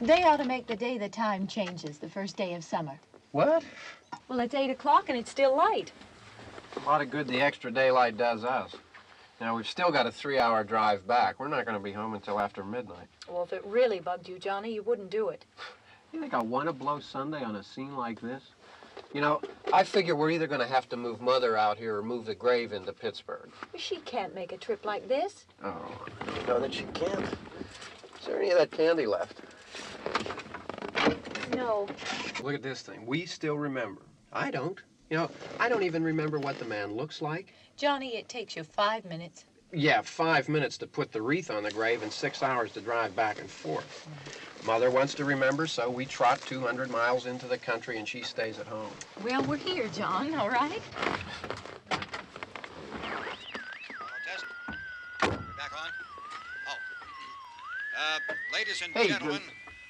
They ought to make the day the time changes, the first day of summer. What? Well, it's 8 o'clock and it's still light. A lot of good the extra daylight does us. Now, we've still got a 3-hour drive back. We're not going to be home until after midnight. Well, if it really bugged you, Johnny, you wouldn't do it. You think I want to blow Sunday on a scene like this? You know, I figure we're either going to have to move Mother out here or move the grave into Pittsburgh. She can't make a trip like this. Oh, I don't know that she can't. Is there any of that candy left? No. Look at this thing. We still remember. I don't. You know, I don't even remember what the man looks like. Johnny, it takes you 5 minutes. Yeah, 5 minutes to put the wreath on the grave and 6 hours to drive back and forth. Mother wants to remember, so we trot 200 miles into the country and she stays at home. Well, we're here, John, all right? Test. We're back on? Oh. Ladies and gentlemen,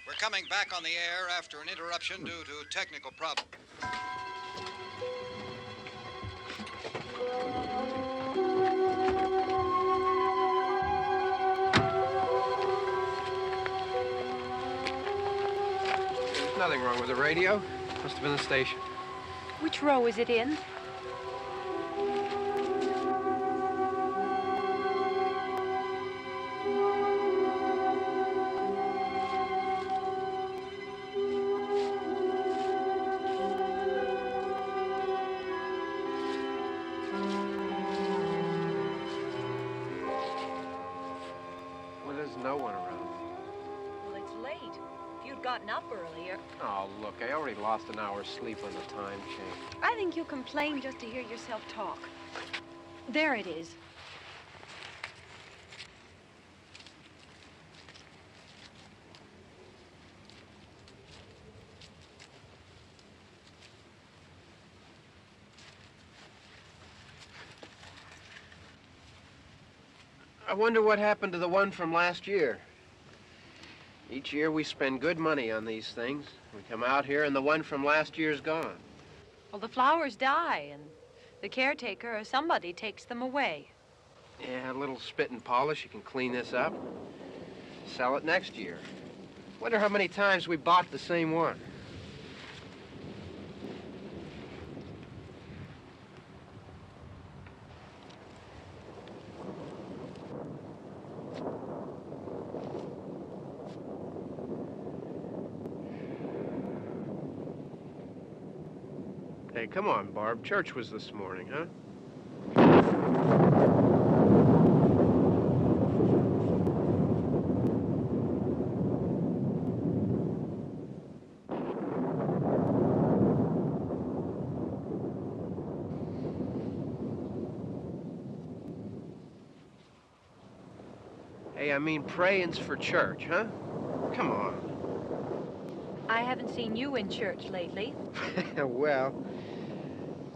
we're coming back on the air after an interruption due to technical problems. There's nothing wrong with the radio. Must have been the station. Which row is it in? Up earlier. Oh, look, I already lost an hour's sleep on the time change. I think you complain just to hear yourself talk. There it is. I wonder what happened to the one from last year. Each year we spend good money on these things. We come out here and the one from last year's gone. Well, the flowers die and the caretaker or somebody takes them away. Yeah, a little spit and polish. You can clean this up. Sell it next year. Wonder how many times we bought the same one. Hey, come on, Barb. Church was this morning, huh? Hey, I mean, praying's for church, huh? Come on. I haven't seen you in church lately. Well,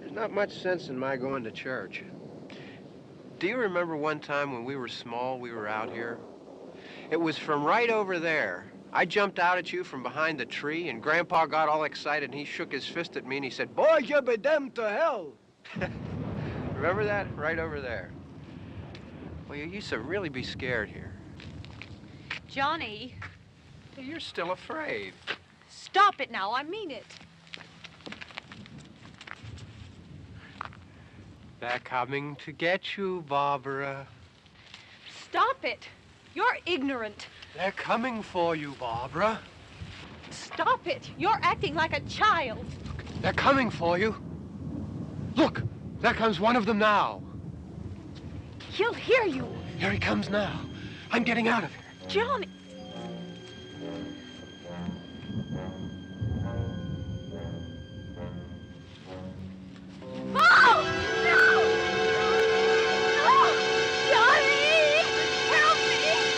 there's not much sense in my going to church. Do you remember one time when we were small, we were out here? It was from right over there, I jumped out at you from behind the tree, and Grandpa got all excited, and he shook his fist at me, and he said, "Boy, you be damned to hell." Remember that? Right over there. Well, you used to really be scared here. Johnny, Hey, you're still afraid. stop it now. I mean it. They're coming to get you, Barbara. Stop it. You're ignorant. They're coming for you, Barbara. Stop it. You're acting like a child. They're coming for you. Look, there comes one of them now. He'll hear you. Here he comes now. I'm getting out of here. Johnny. Oh! No! No! Johnny! Help me!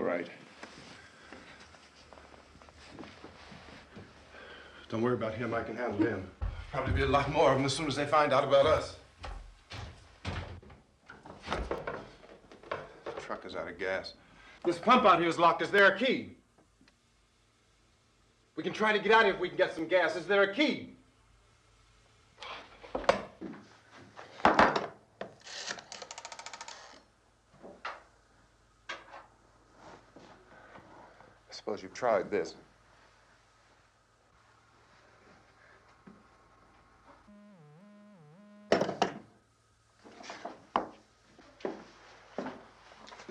All right. Don't worry about him. I can handle him. Probably be a lot more of them as soon as they find out about us. The truck is out of gas. This pump out here is locked. Is there a key? We can try to get out here if we can get some gas. Is there a key? I suppose you've tried this.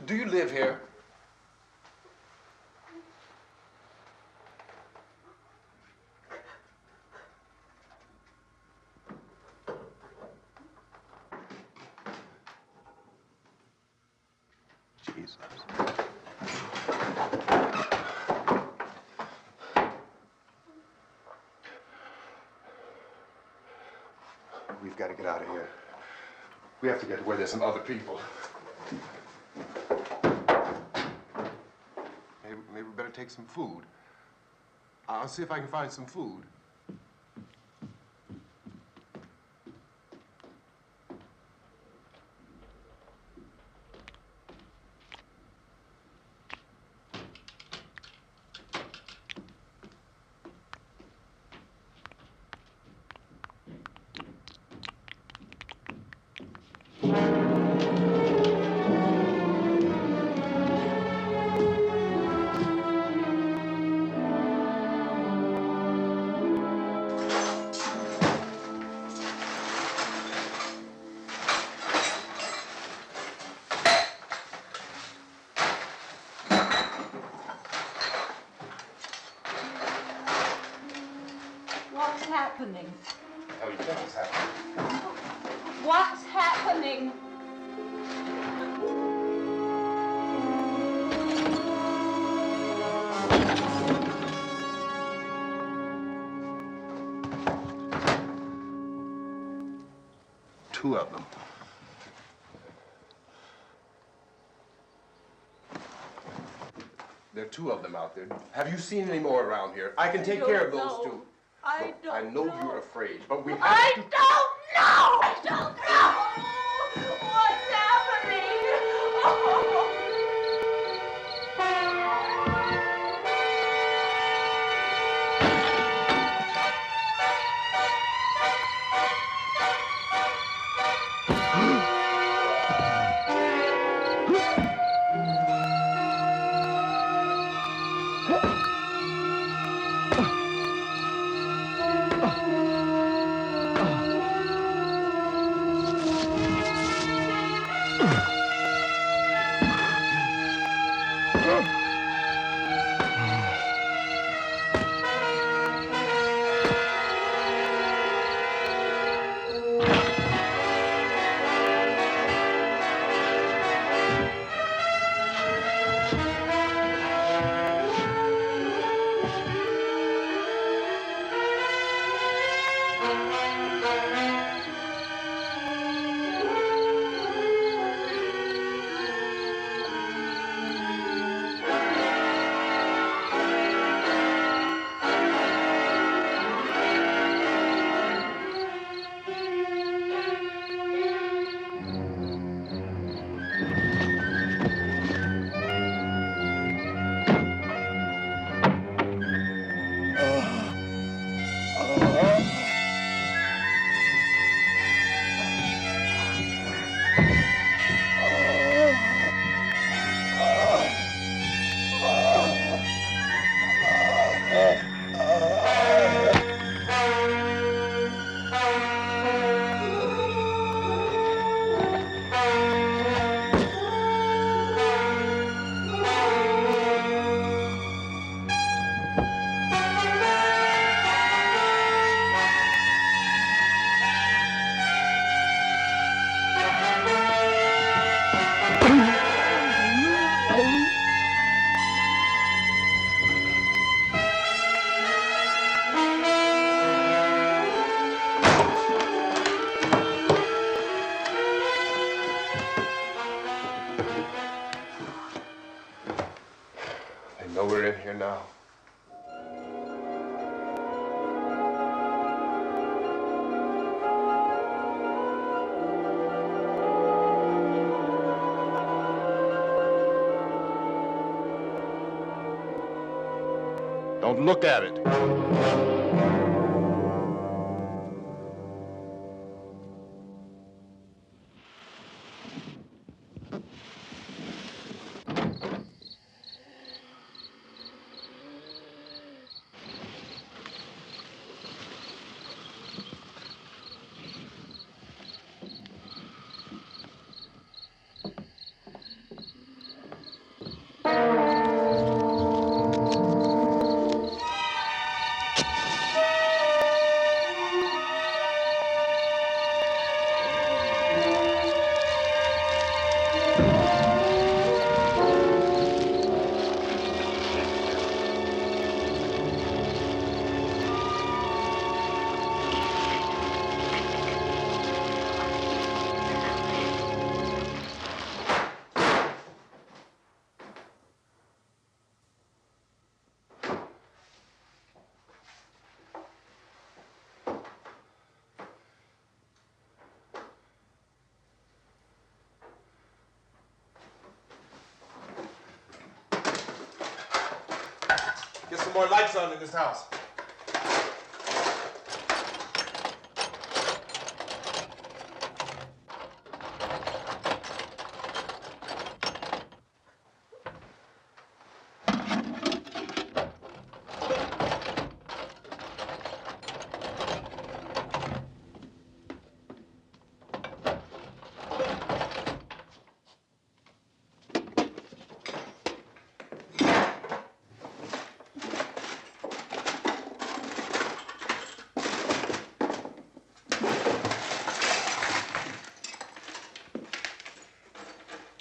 Do you live here? Jesus. We've got to get out of here. We have to get to where there's some other people. Maybe we better take some food. I'll see if I can find some food. What's happening? How do you think it's happening? What's happening? Two of them. There are two of them out there. Have you seen any more around here? I can take care of those two. I Look, I know you're afraid, but we have I to... don't know! I don't know! What's happening? Oh. here now. Don't look at it. Get some more lights on in this house.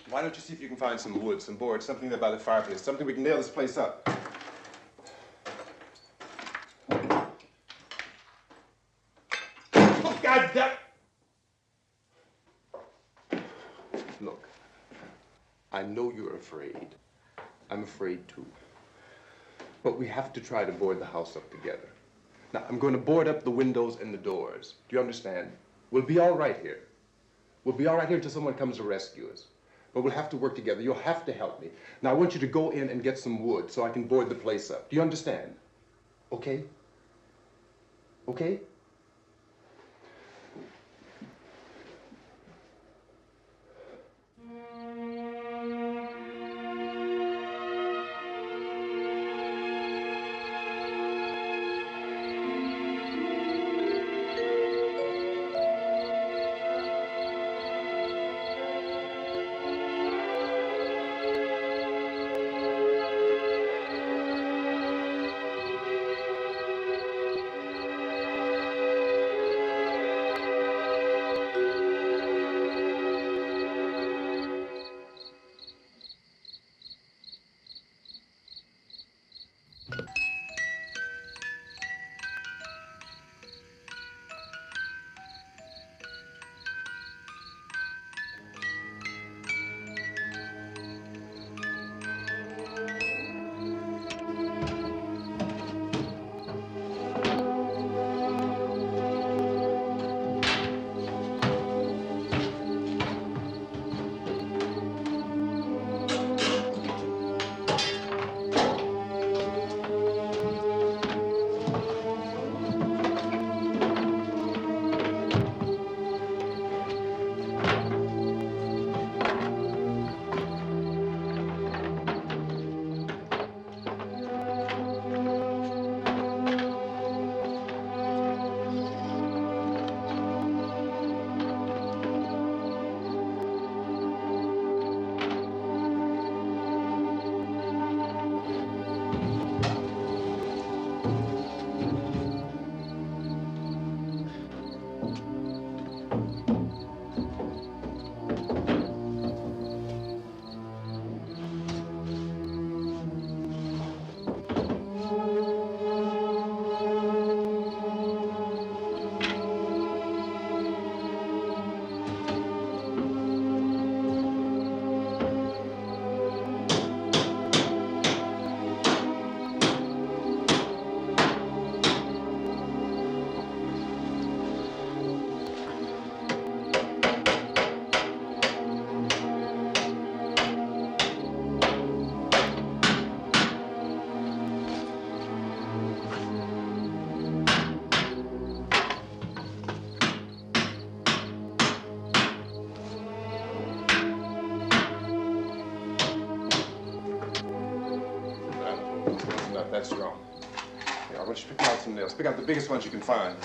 Why don't you see if you can find some wood, some boards, something there by the fireplace, something we can nail this place up. Oh, God damn! Look, I know you're afraid. I'm afraid too. But we have to try to board the house up together. Now, I'm going to board up the windows and the doors. Do you understand? We'll be all right here. We'll be all right here until someone comes to rescue us. But we'll have to work together. You'll have to help me. Now, I want you to go in and get some wood so I can board the place up. Do you understand? Okay? Okay? that strong. Here, I want you to pick out some nails. Pick out the biggest ones you can find.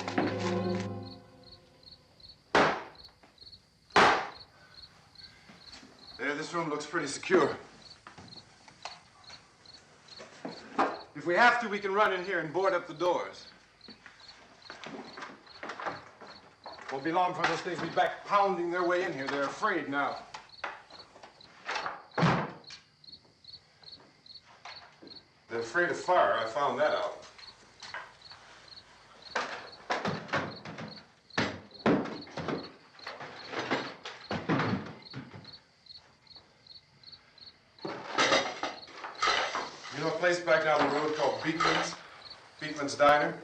There, this room looks pretty secure. If we have to, we can run in here and board up the doors. Won't be long before those things will be back pounding their way in here. They're afraid now. They're afraid of fire. I found that out. You know a place back down the road called Beekman's Diner?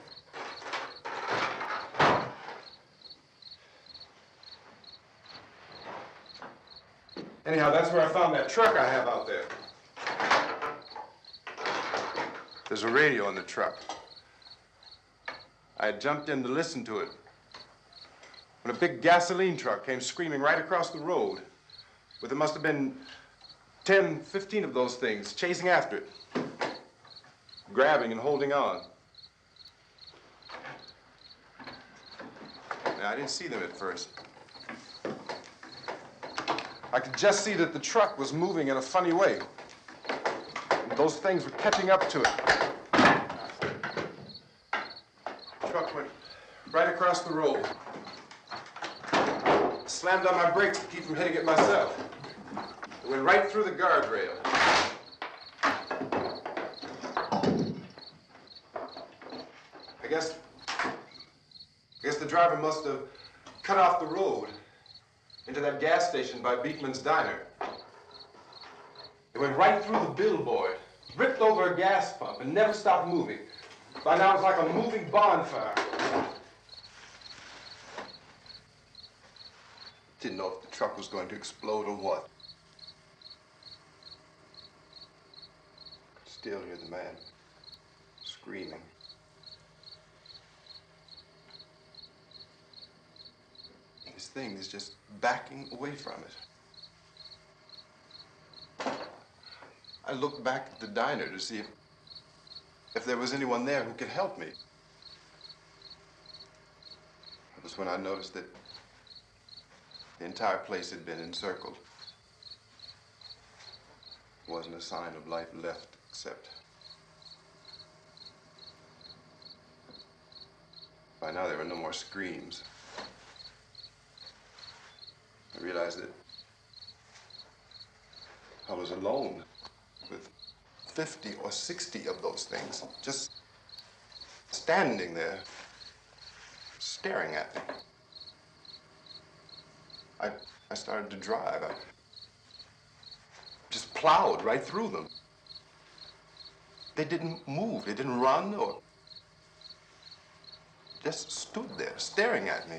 Anyhow, that's where I found that truck I have out there. There's a radio in the truck. I had jumped in to listen to it when a big gasoline truck came screaming right across the road. But there must have been 10, 15 of those things chasing after it, grabbing and holding on. Now, I didn't see them at first. I could just see that the truck was moving in a funny way. And those things were catching up to it. The truck went right across the road. Slammed on my brakes to keep from hitting it myself. It went right through the guardrail. I guess the driver must have cut off the road into that gas station by Beekman's Diner. It went right through the billboard, ripped over a gas pump, and never stopped moving. By now, it was like a moving bonfire. Didn't know if the truck was going to explode or what. Could still hear the man screaming. This thing is just backing away from it. I looked back at the diner to see if there was anyone there who could help me. It was when I noticed that the entire place had been encircled. There wasn't a sign of life left except by now there were no more screams. I realized that I was alone with 50 or 60 of those things, just standing there, staring at me. I started to drive. I just plowed right through them. They didn't move, they didn't run or just stood there, staring at me.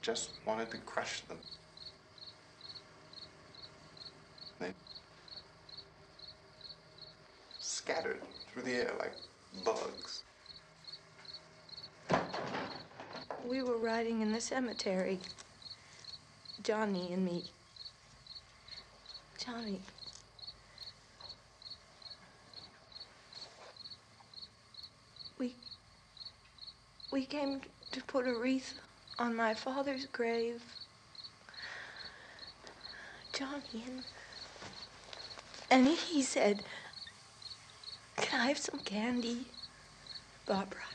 Just wanted to crush them. They scattered through the air like bugs. We were riding in the cemetery, Johnny and me. Johnny. We came to put a wreath on my father's grave. Johnny, and he said, "Can I have some candy, Barbara?"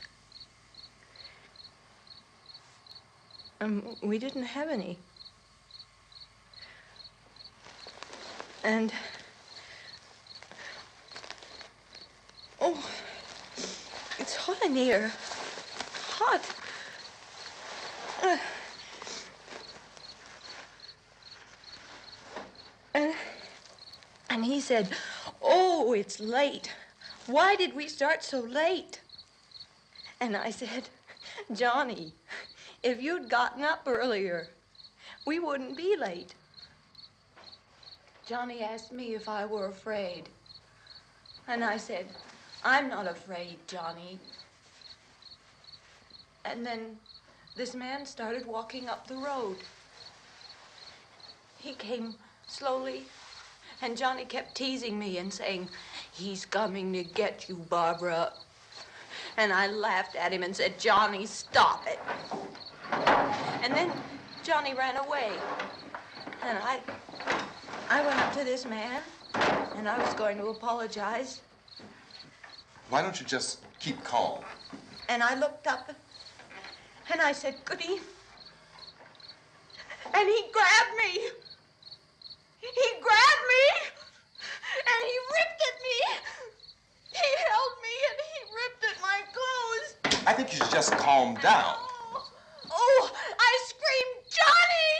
We didn't have any. And, oh, it's hot in here. Hot. And he said, "Oh, it's late. Why did we start so late?" And I said, "Johnny, if you'd gotten up earlier, we wouldn't be late." Johnny asked me if I were afraid. And I said, "I'm not afraid, Johnny." And then this man started walking up the road. He came slowly And Johnny kept teasing me and saying, "He's coming to get you, Barbara." And I laughed at him and said, "Johnny, stop it." And then Johnny ran away. And I went up to this man, and I was going to apologize. Why don't you just keep calm? And I looked up, and I said, "Goody." And he grabbed me. He grabbed me, and he ripped at me. He held me, and he ripped at my clothes. I think you should just calm down. Oh, I screamed, "Johnny!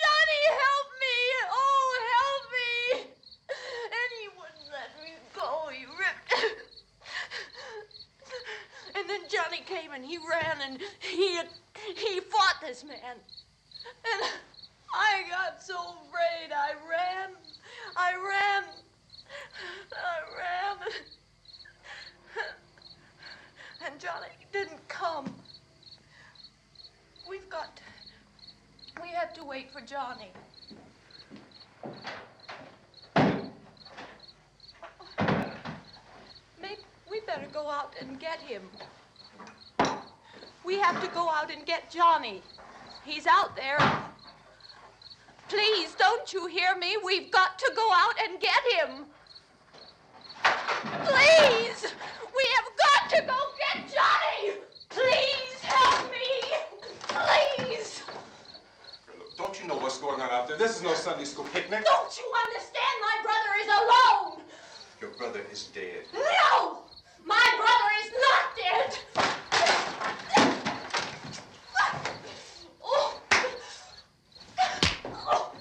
Johnny, help me! Oh, help me!" And he wouldn't let me go. He ripped. And then Johnny came and he ran and he fought this man. And I got so afraid. I ran. And Johnny didn't come. We have to wait for Johnny. Maybe we better go out and get him. We have to go out and get Johnny. He's out there. Please, don't you hear me? We've got to go out and get him. Please! We have got to go get Johnny! Please help me! Please! Look, don't you know what's going on out there? This is no Sunday school picnic. Don't you understand? My brother is alone! Your brother is dead. No! My brother is not dead! Oh. Oh.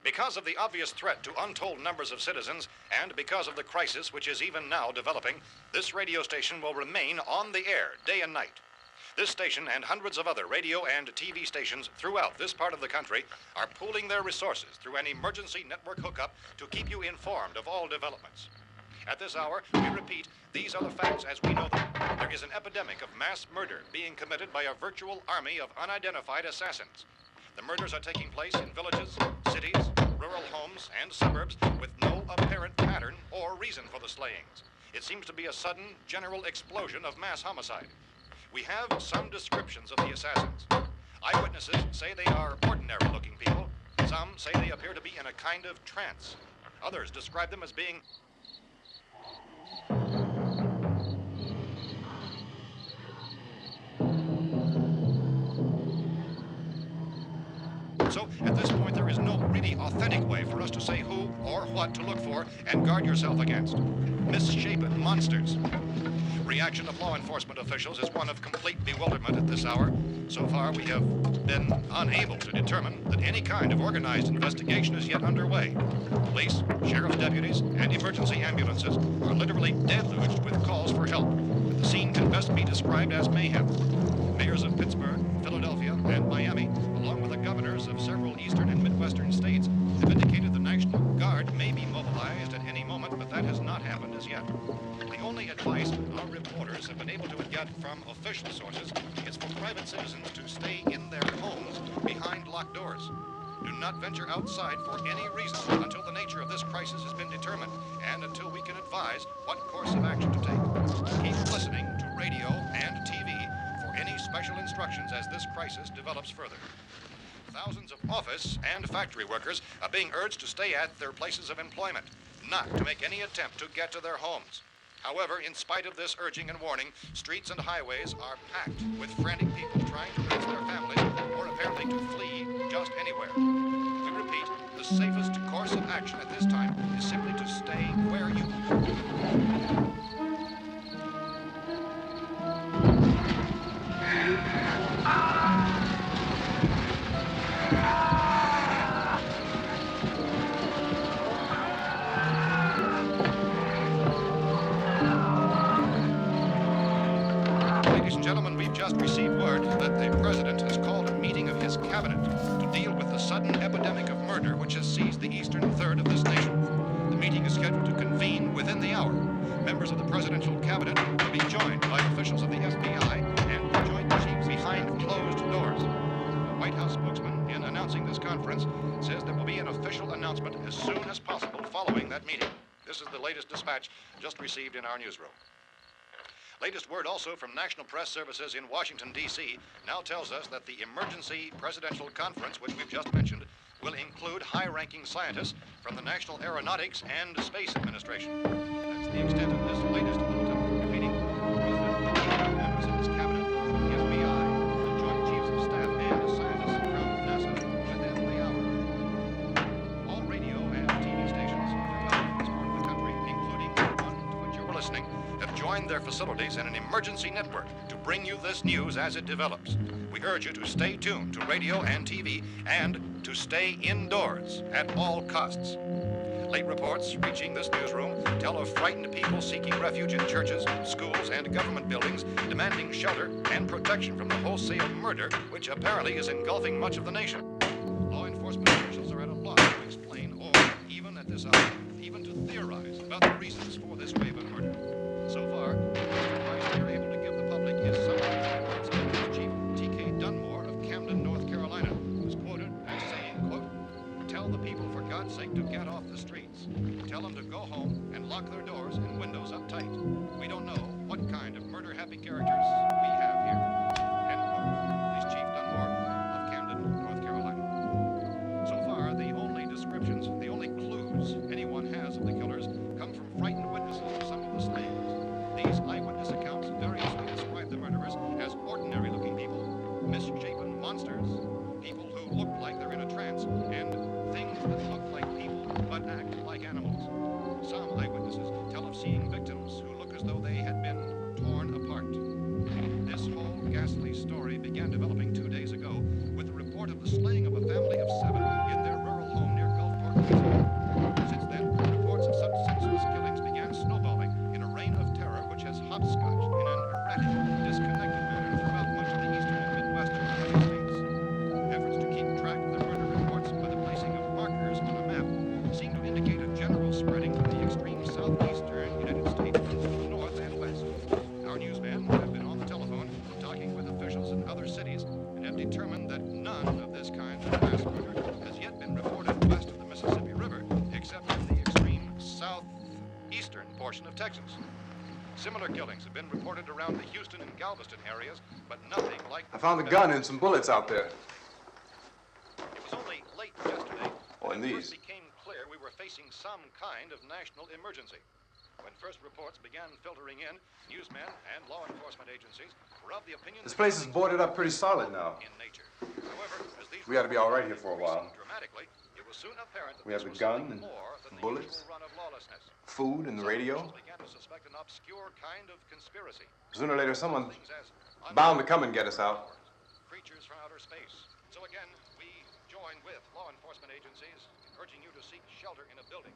Because of the obvious threat to untold numbers of citizens, and because of the crisis which is even now developing, this radio station will remain on the air day and night. This station and hundreds of other radio and TV stations throughout this part of the country are pooling their resources through an emergency network hookup to keep you informed of all developments. At this hour, we repeat, these are the facts as we know them. There is an epidemic of mass murder being committed by a virtual army of unidentified assassins. The murders are taking place in villages, cities, rural homes, and suburbs with no apparent pattern or reason for the slayings. It seems to be a sudden, general explosion of mass homicide. We have some descriptions of the assassins. Eyewitnesses say they are ordinary-looking people. Some say they appear to be in a kind of trance. Others describe them as being So, at this point, there is no really authentic way for us to say who or what to look for and guard yourself against. Misshapen monsters. Reaction of law enforcement officials is one of complete bewilderment at this hour. So far, we have been unable to determine that any kind of organized investigation is yet underway. Police, sheriff's deputies, and emergency ambulances are literally deluged with calls for help. The scene can best be described as mayhem. Mayors of Pittsburgh, Philadelphia, and Miami, along with the governors of several eastern and midwestern states, have indicated the National Guard may be mobilized at any moment, but that has not happened as yet. The only advice our reporters have been able to get from official sources is for private citizens to stay in their homes behind locked doors. Do not venture outside for any reason until the nature of this crisis has been determined and until we can advise what course of action to take. Keep listening to radio and TV for any special instructions as this crisis develops further. Thousands of office and factory workers are being urged to stay at their places of employment, not to make any attempt to get to their homes. However, in spite of this urging and warning, streets and highways are packed with frantic people trying to raise their families or apparently to flee just anywhere. We repeat, the safest action at this time is simply to stay where you Ladies and gentlemen, we've just received word that the president has called a meeting of his cabinet to deal with the sudden epidemic of murder which has seized the eastern third of this nation. The meeting is scheduled to convene within the hour. Members of the presidential cabinet will be joined by officials of the FBI and joint chiefs behind closed doors. The White House spokesman, in announcing this conference, says there will be an official announcement as soon as possible following that meeting. This is the latest dispatch just received in our newsroom. Latest word also from National Press Services in Washington, D.C. now tells us that the emergency presidential conference, which we've just mentioned, will include high-ranking scientists from the National Aeronautics and Space Administration. That's the extent of this latest bulletin. Repeating, the President, members of his cabinet, the FBI, the Joint Chiefs of Staff, and scientists from NASA within the hour. All radio and TV stations in this part of the country, including the one to which you're listening, have joined their facilities in an emergency network to bring you this news as it develops. We urge you to stay tuned to radio and TV and to stay indoors at all costs. Late reports reaching this newsroom tell of frightened people seeking refuge in churches, schools, and government buildings, demanding shelter and protection from the wholesale murder which apparently is engulfing much of the nation. Law enforcement officials are at a loss to explain or, even at this hour, even to theorize about the reasons for this wave of murder. So far, the best advice we are able to give the public is something words of Police Chief T.K. Dunmore of Camden, North Carolina, who's quoted as saying, quote, "Tell the people, for God's sake, to get off the streets. Tell them to go home and lock their doors and windows up tight. We don't know what kind of murder-happy characters we have here." End quote. Police Chief Dunmore of Camden, North Carolina. So far, the only descriptions, the only clues anyone has of the killers come from frightened witnesses of some of the slayings. These eyewitness accounts variously describe the murderers as ordinary-looking people, misshapen monsters, people who look like they're in a trance, and things that look like people but act like animals. Some eyewitnesses tell of seeing victims who look as though they had been torn apart. This whole ghastly story began developing 2 days ago with the report of the slaying of a family of 7 in their rural home near Gulfport, Louisiana. Since then, reports of such senseless killings began snowballing in a reign of terror which has hopscotched in an erratic, disconnected manner throughout much of the eastern and midwestern United States. Efforts to keep track of the murder reports by the placing of markers on a map seem to indicate a general spreading from the extreme southeastern United States to the north and west. Our newsmen have been on the telephone talking with officials in other cities and have determined that none of this kind of mass murder has yet been reported west of the Mississippi River, except in the extreme southeastern portion of Texas. Similar killings have been reported around the Houston and Galveston areas, but nothing like... I found a gun and some bullets out there. It was only late yesterday Oh, and when it these. first became clear we were facing some kind of national emergency. When first reports began filtering in, newsmen and law enforcement agencies were of the opinion This that place is killings boarded were up pretty solid now. in nature. However, as these We ought to be all right here reports for a while. increased dramatically, it was soon apparent that We have this the was gun something and more than the bullets, usual run of lawlessness. food and the Some radio. officials began to suspect an obscure kind of conspiracy. Sooner or later, someone's Things as bound to come and get us out. creatures from outer space. So again, we join with law enforcement agencies in urging you to seek shelter in a building.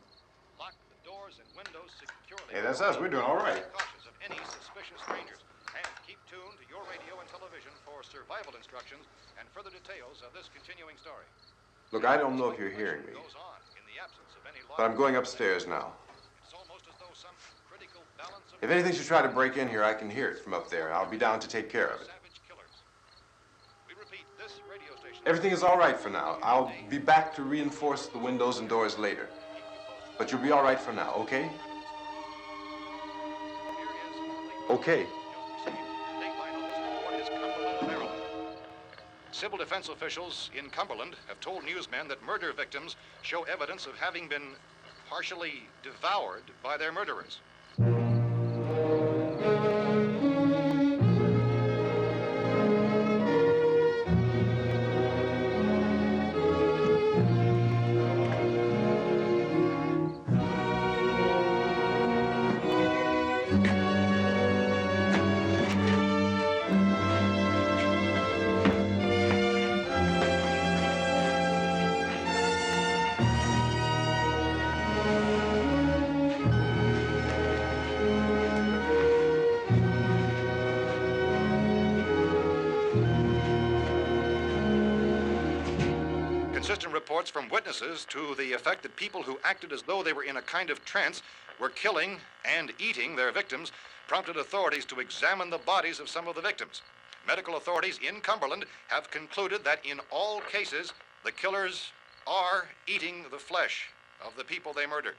Lock the doors and windows securely. Hey, that's us. We're doing all right. Be cautious of any suspicious strangers. And keep tuned to your radio and television for survival instructions and further details of this continuing story. Look, I don't know if you're hearing me, Goes on in the absence of any law. but I'm going upstairs now. It's almost as though some critical balance of If anything should try to break in here, I can hear it from up there. I'll be down to take care of it. savage killers. We repeat, this radio station. Everything is all right for now. I'll be back to reinforce the windows and doors later. But you'll be all right for now, okay? Okay. Civil defense officials in Cumberland have told newsmen that murder victims show evidence of having been partially devoured by their murderers. Inconsistent reports from witnesses to the effect that people who acted as though they were in a kind of trance were killing and eating their victims prompted authorities to examine the bodies of some of the victims. Medical authorities in Cumberland have concluded that in all cases, the killers are eating the flesh of the people they murdered.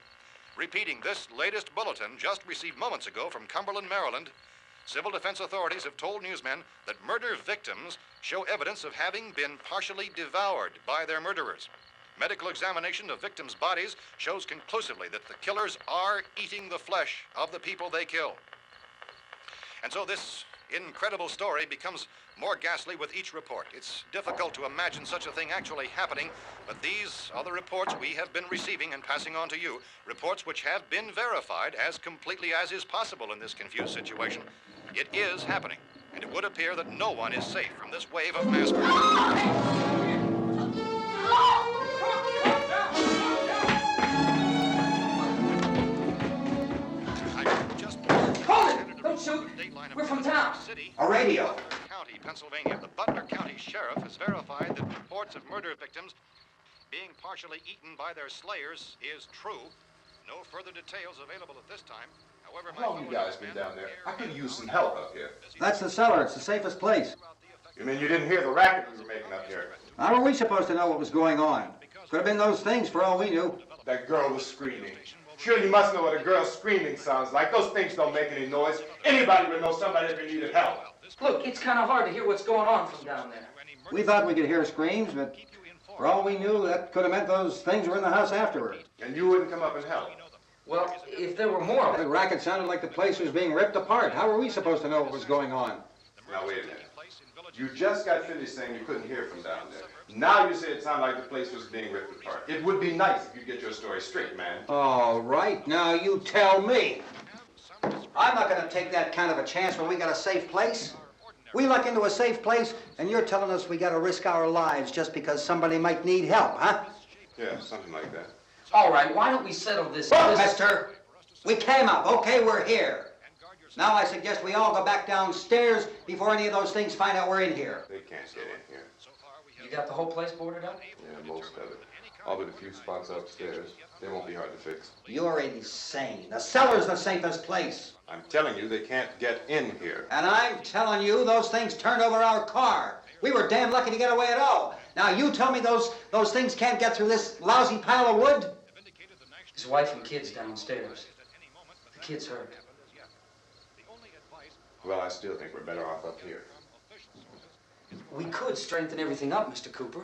Repeating this latest bulletin just received moments ago from Cumberland, Maryland, civil defense authorities have told newsmen that murder victims show evidence of having been partially devoured by their murderers. Medical examination of victims' bodies shows conclusively that the killers are eating the flesh of the people they kill. And so this incredible story becomes more ghastly with each report. It's difficult to imagine such a thing actually happening, but these are the reports we have been receiving and passing on to you, reports which have been verified as completely as is possible in this confused situation. It is happening, and it would appear that no one is safe from this wave of mass murder. Don't shoot! We're from town. A radio. County, Pennsylvania. The Butler County Sheriff has verified that reports of murder victims being partially eaten by their slayers is true. No further details available at this time. However, How long you guys been down there? I could use some help up here. That's the cellar. It's the safest place. You mean you didn't hear the racket we were making up here? How were we supposed to know what was going on? Could have been those things for all we knew. That girl was screaming. Sure, you must know what a girl screaming sounds like. Those things don't make any noise. Anybody would know somebody ever needed help. Look, it's kind of hard to hear what's going on from down there. We thought we could hear screams, but for all we knew, that could have meant those things were in the house afterward. And you wouldn't come up and help? Well, if there were more of The it. racket sounded like the place was being ripped apart. How were we supposed to know what was going on? Now, wait a minute. You just got finished saying you couldn't hear from down there. Now you say it sounded like the place was being ripped apart. It would be nice if you get your story straight, man. All right, now you tell me. I'm not going to take that kind of a chance when we got a safe place. We luck into a safe place, and you're telling us we got to risk our lives just because somebody might need help, huh? Yeah, something like that. All right, why don't we settle this? Look, mister, we came up. Okay, we're here. Now I suggest we all go back downstairs before any of those things find out we're in here. They can't get in here. You got the whole place boarded up? Yeah, most of it. All but a few spots upstairs. They won't be hard to fix. You're insane. The cellar's the safest place. I'm telling you, they can't get in here. And I'm telling you, those things turned over our car. We were damn lucky to get away at all. Now you tell me those things can't get through this lousy pile of wood? His wife and kids downstairs. The kid's hurt. Well, I still think we're better off up here. We could strengthen everything up, Mr. Cooper.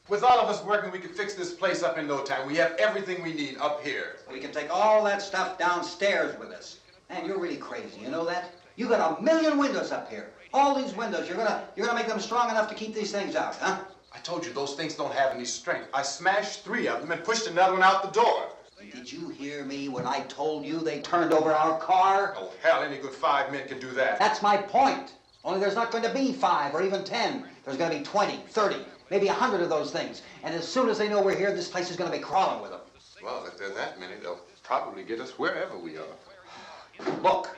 With all of us working, we could fix this place up in no time. We have everything we need up here. We can take all that stuff downstairs with us. Man, you're really crazy, you know that? You got 1 million windows up here. All these windows, you're gonna make them strong enough to keep these things out, huh? I told you, those things don't have any strength. I smashed 3 of them and pushed another one out the door. Did you hear me when I told you they turned over our car? Oh, hell, any good 5 men can do that. That's my point. Only there's not going to be 5 or even 10. There's going to be 20, 30, maybe 100 of those things. And as soon as they know we're here, this place is going to be crawling with them. Well, if there are that many, they'll probably get us wherever we are. Look,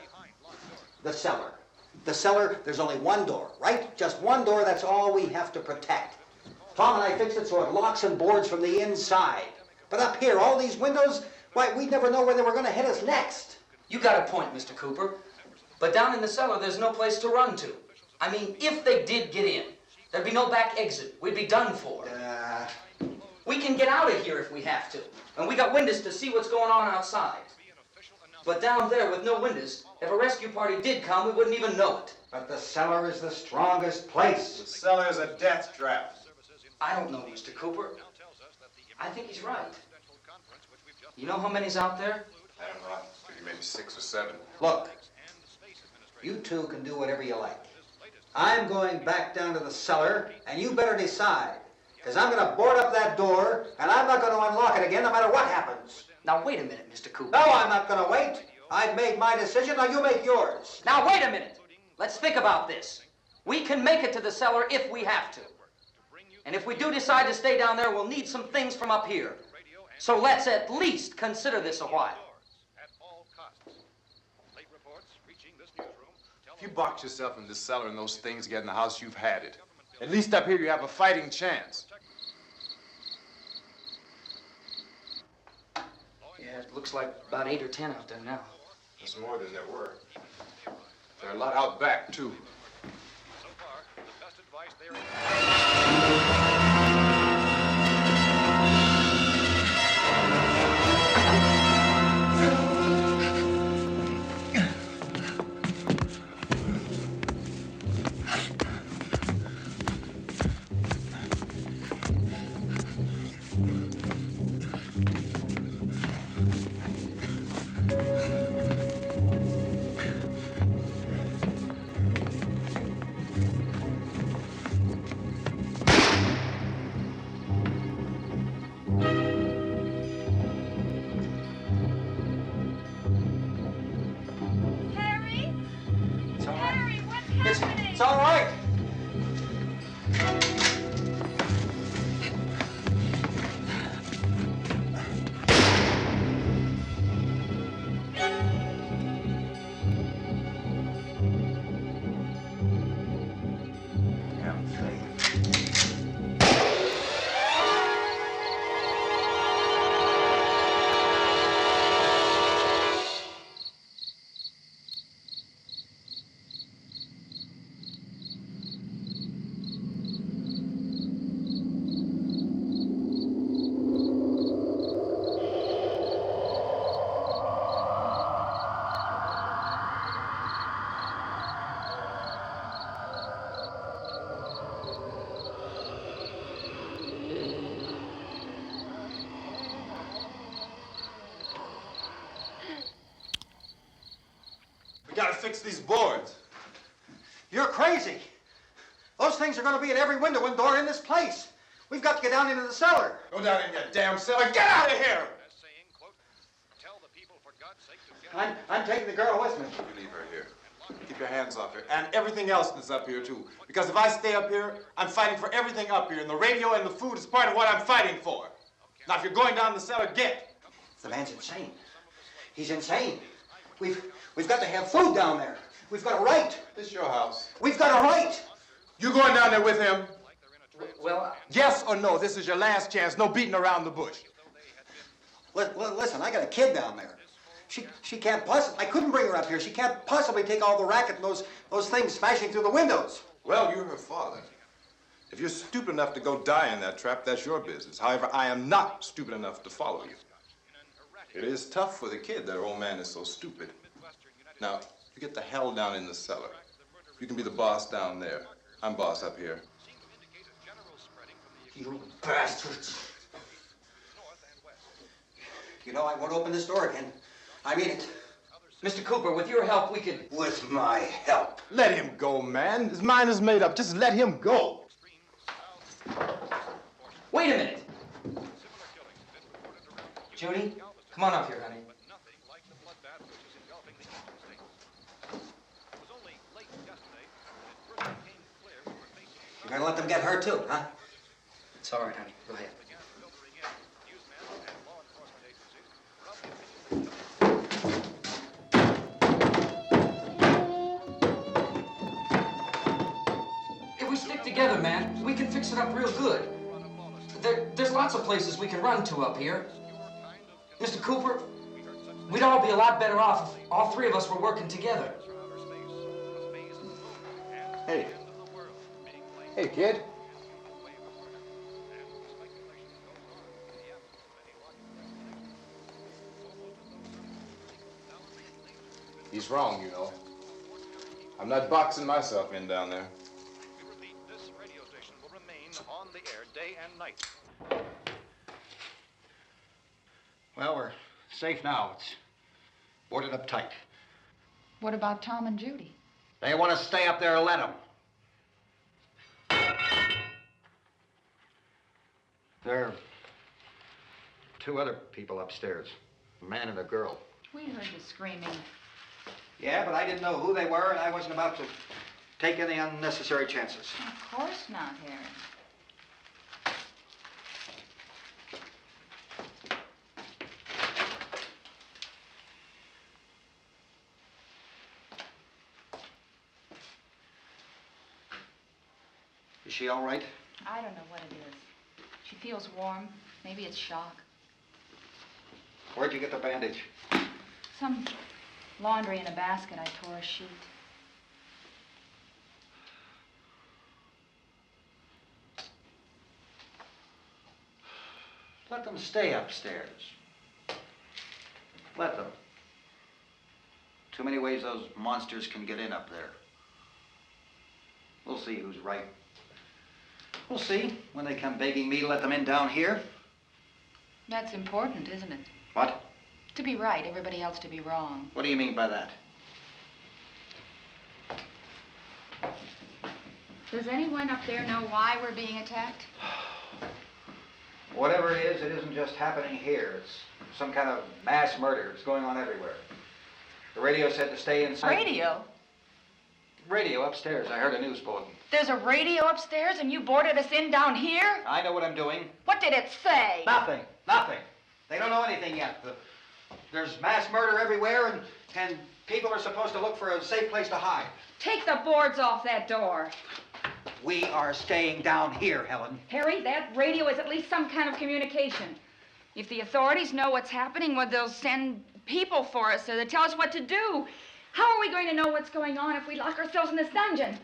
the cellar. The cellar, there's only one door, right? Just one door, that's all we have to protect. Tom and I fixed it so it locks and boards from the inside. But up here, all these windows, why, we'd never know where they were going to hit us next. You got a point, Mr. Cooper. But down in the cellar, there's no place to run to. I mean, if they did get in, there'd be no back exit. We'd be done for. We can get out of here if we have to. And we got windows to see what's going on outside. But down there with no windows, if a rescue party did come, we wouldn't even know it. But the cellar is the strongest place. The cellar is a death trap. I don't know, Mr. Cooper. I think he's right. You know how many's out there? I don't know. Maybe 6 or 7. Look, you two can do whatever you like. I'm going back down to the cellar, and you better decide. Because I'm going to board up that door, and I'm not going to unlock it again no matter what happens. Now, wait a minute, Mr. Cooper. No, I'm not going to wait. I've made my decision, now you make yours. Now, wait a minute. Let's think about this. We can make it to the cellar if we have to. And if we do decide to stay down there, we'll need some things from up here. So let's at least consider this a while. If you box yourself in this cellar and those things get in the house, you've had it. At least up here you have a fighting chance. Yeah, it looks like about 8 or 10 out there now. There's more than there were. There are a lot out back, too. So far, the best advice there is... It's all right. Damn thing. We gotta fix these boards. You're crazy. Those things are going to be in every window and door in this place. We've got to get down into the cellar. Go down in your damn cellar. Get out of here! As saying, quote, tell the people for God's sake to get... I'm taking the girl with me. You leave her here. Keep your hands off her. And everything else that's up here, too. Because if I stay up here, I'm fighting for everything up here. And the radio and the food is part of what I'm fighting for. Now, if you're going down the cellar, get. The man's insane. He's insane. We've got to have food down there. We've got a right. This is your house. We've got a right. You going down there with him? Well, Yes or no? This is your last chance. No beating around the bush. Listen, I got a kid down there. She can't possibly. I couldn't bring her up here. She can't possibly take all the racket and those things smashing through the windows. Well, you're her father. If you're stupid enough to go die in that trap, that's your business. However, I am not stupid enough to follow you. It is tough for the kid that her old man is so stupid. Now, you get the hell down in the cellar. You can be the boss down there. I'm boss up here. You bastards. You know, I won't open this door again. I mean it. Mr. Cooper, with your help, we could... With my help. Let him go, man. His mind is made up. Just let him go. Wait a minute. Judy, come on up here, honey. You're gonna let them get hurt too, huh? It's all right, honey. Go ahead. If we stick together, man, we can fix it up real good. There's lots of places we can run to up here. Mr. Cooper, we'd all be a lot better off if all three of us were working together. Hey. Hey, kid. He's wrong, you know. I'm not boxing myself in down there. We repeat, this radio station will remain on the air day and night. Well, we're safe now. It's boarded up tight. What about Tom and Judy? They want to stay up there, let them. There are two other people upstairs, a man and a girl. We heard you screaming. Yeah, but I didn't know who they were, and I wasn't about to take any unnecessary chances. Of course not, Harry. Is she all right? I don't know what it is. She feels warm. Maybe it's shock. Where'd you get the bandage? Some laundry in a basket. I tore a sheet. Let them stay upstairs. Let them. Too many ways those monsters can get in up there. We'll see who's right. We'll see when they come begging me to let them in down here. That's important, isn't it? What? To be right, everybody else to be wrong. What do you mean by that? Does anyone up there know why we're being attacked? Whatever it isn't just happening here. It's some kind of mass murder. It's going on everywhere. The radio said to stay inside. Radio? Radio upstairs. I heard a news bulletin. There's a radio upstairs and you boarded us in down here? I know what I'm doing. What did it say? Nothing. Nothing. They don't know anything yet. There's mass murder everywhere, and people are supposed to look for a safe place to hide. Take the boards off that door. We are staying down here, Helen. Harry, that radio is at least some kind of communication. If the authorities know what's happening, well, they'll send people for us so they tell us what to do. How are we going to know what's going on if we lock ourselves in this dungeon?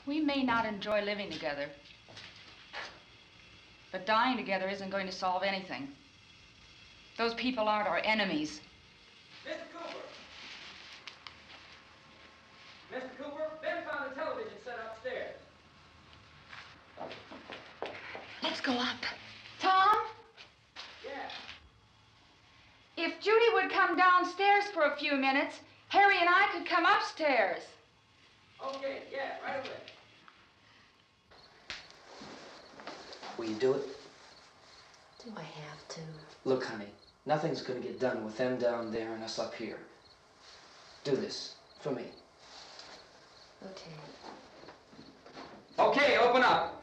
We may not enjoy living together, but dying together isn't going to solve anything. Those people aren't our enemies. Mr. Cooper! Mr. Cooper, Ben found a television set upstairs. Let's go up. Tom? Yeah. If Judy would come downstairs for a few minutes, Harry and I could come upstairs. Okay, yeah, right away. Will you do it? Do I have to? Look, honey, nothing's gonna get done with them down there and us up here. Do this for me. Okay. Okay, open up.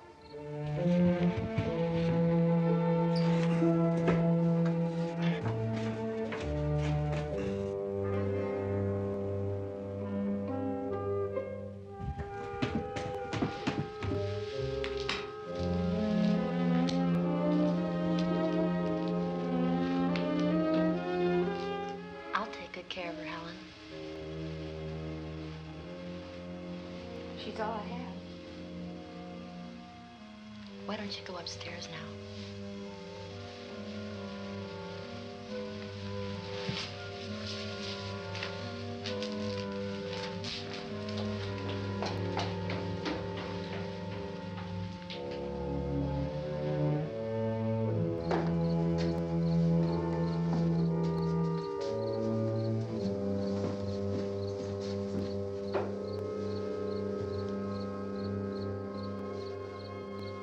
I'll take good care of her, Helen. She's all I have. Why don't you go upstairs now?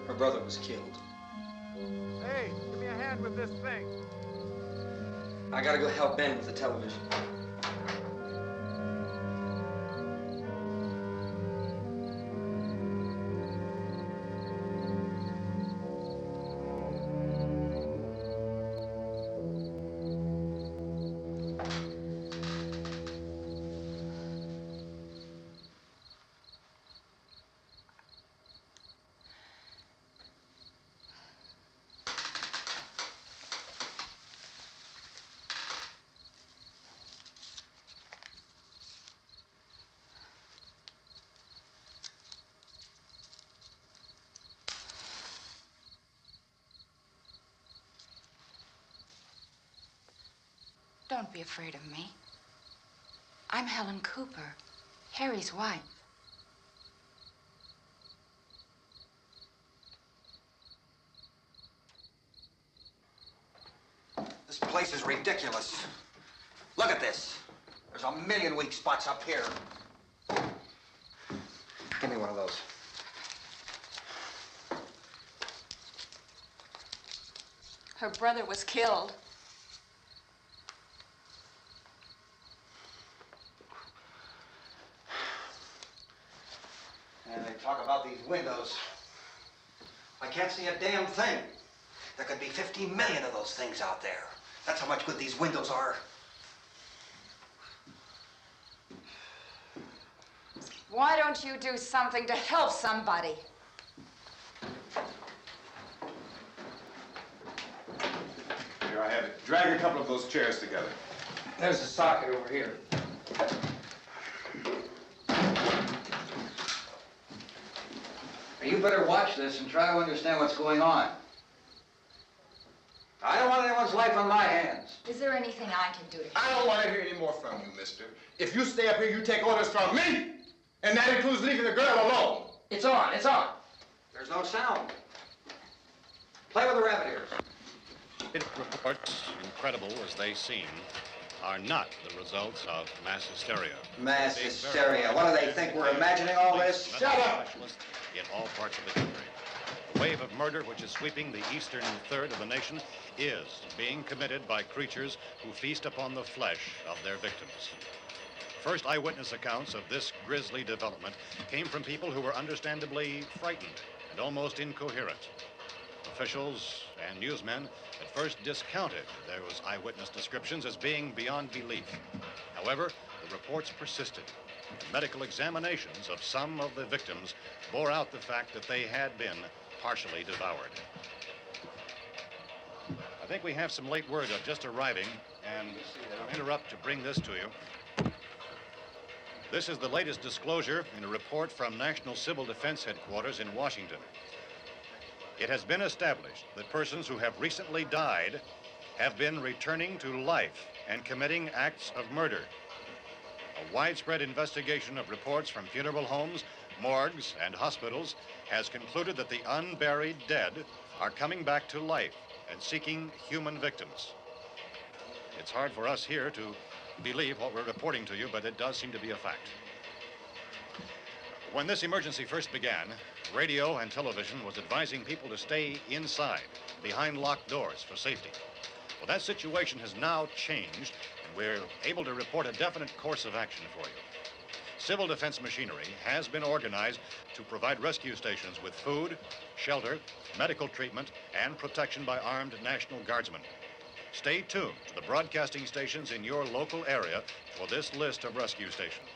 Her brother was killed. Hey, give me a hand with this thing. I gotta go help Ben with the television. Don't be afraid of me. I'm Helen Cooper, Harry's wife. This place is ridiculous. Look at this. There's a million weak spots up here. Give me one of those. Her brother was killed. And they talk about these windows. I can't see a damn thing. There could be 15 million of those things out there. That's how much good these windows are. Why don't you do something to help somebody? Here I have it. Drag a couple of those chairs together. There's the socket over here. You better watch this and try to understand what's going on. I don't want anyone's life on my hands. Is there anything I can do to help? I don't want to hear any more from you, mister. If you stay up here, you take orders from me. And that includes leaving the girl alone. It's on, it's on. There's no sound. Play with the rabbit ears. Reports, incredible as they seem, are not the results of mass hysteria. Mass hysteria. What do they think? We're imagining all this? Shut up! In all parts of the country. The wave of murder which is sweeping the eastern third of the nation is being committed by creatures who feast upon the flesh of their victims. First eyewitness accounts of this grisly development came from people who were understandably frightened and almost incoherent. Officials and newsmen at first discounted those eyewitness descriptions as being beyond belief. However, the reports persisted. Medical examinations of some of the victims bore out the fact that they had been partially devoured. I think we have some late word just arriving, and I'll interrupt to bring this to you. This is the latest disclosure in a report from National Civil Defense Headquarters in Washington. It has been established that persons who have recently died have been returning to life and committing acts of murder. A widespread investigation of reports from funeral homes, morgues, and hospitals has concluded that the unburied dead are coming back to life and seeking human victims. It's hard for us here to believe what we're reporting to you, but it does seem to be a fact. When this emergency first began, radio and television was advising people to stay inside, behind locked doors for safety. Well, that situation has now changed, and we're able to report a definite course of action for you. Civil defense machinery has been organized to provide rescue stations with food, shelter, medical treatment, and protection by armed National Guardsmen. Stay tuned to the broadcasting stations in your local area for this list of rescue stations.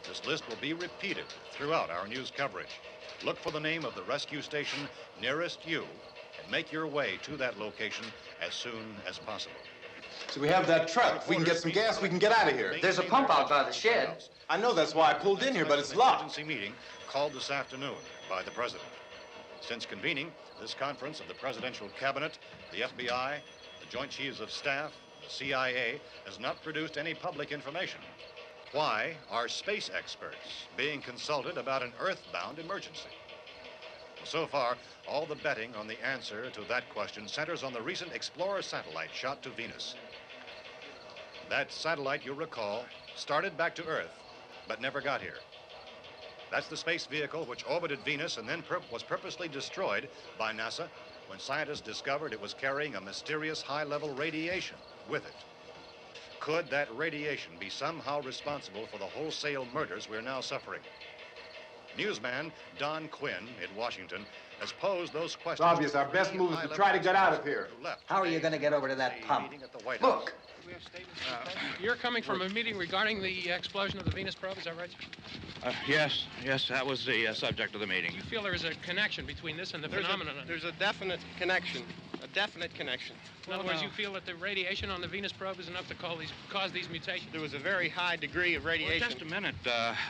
This list will be repeated throughout our news coverage. Look for the name of the rescue station nearest you and make your way to that location as soon as possible. So we have that truck. We can get some gas, we can get out of here. There's a pump out by the shed. I know, that's why I pulled in here, but it's locked. Emergency meeting called this afternoon by the president. Since convening this conference of the presidential cabinet, the FBI, the Joint Chiefs of Staff, the CIA has not produced any public information. Why are space experts being consulted about an earthbound emergency? So far, all the betting on the answer to that question centers on the recent Explorer satellite shot to Venus. That satellite, you'll recall, started back to Earth, but never got here. That's the space vehicle which orbited Venus and then was purposely destroyed by NASA when scientists discovered it was carrying a mysterious high-level radiation with it. Could that radiation be somehow responsible for the wholesale murders we're now suffering? Newsman Don Quinn in Washington has posed those questions. It's obvious our best move is to try to get out of here. How are you going to get over to that pump? Look! You're coming from a meeting regarding the explosion of the Venus probe, is that right? Yes, that was the subject of the meeting. You feel there is a connection between this and the phenomenon? There's a definite connection. In other words, you feel that the radiation on the Venus probe is enough to cause these mutations? There was a very high degree of radiation. Well, just a minute.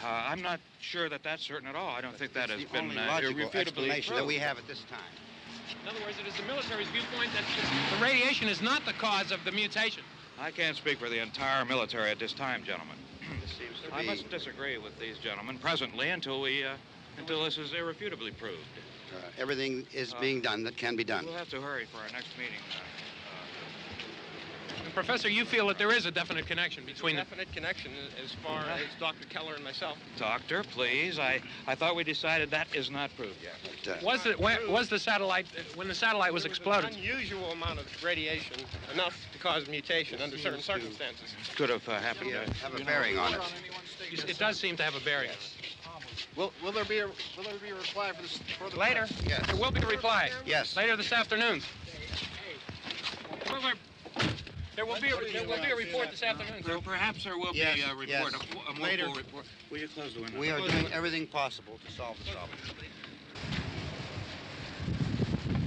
I'm not sure that that's certain at all. I don't think that has been logical explanation that we proved. have at this time. In other words, it is the military's viewpoint that the radiation is not the cause of the mutation. I can't speak for the entire military at this time, gentlemen. This seems to I be... must disagree with these gentlemen presently until this is irrefutably proved. everything is being done that can be done. We'll have to hurry for our next meeting. Professor, you feel that there is a definite connection between them? Definite connection as far as Dr. Keller and myself. Doctor, please. I thought we decided that is not proved yet. But, was the satellite, when the satellite was exploded? An unusual amount of radiation, enough to cause mutation under certain circumstances. Could have happened. Have a bearing on it. It does seem to have a bearing. Will there be a reply for this further? Later? Yes. There will be a reply. Yes. Later this afternoon. There will be a report this afternoon, sir. Well, perhaps there will be a report, yes. a more Later. full report. Will you close the window? We are doing everything possible to solve the problem.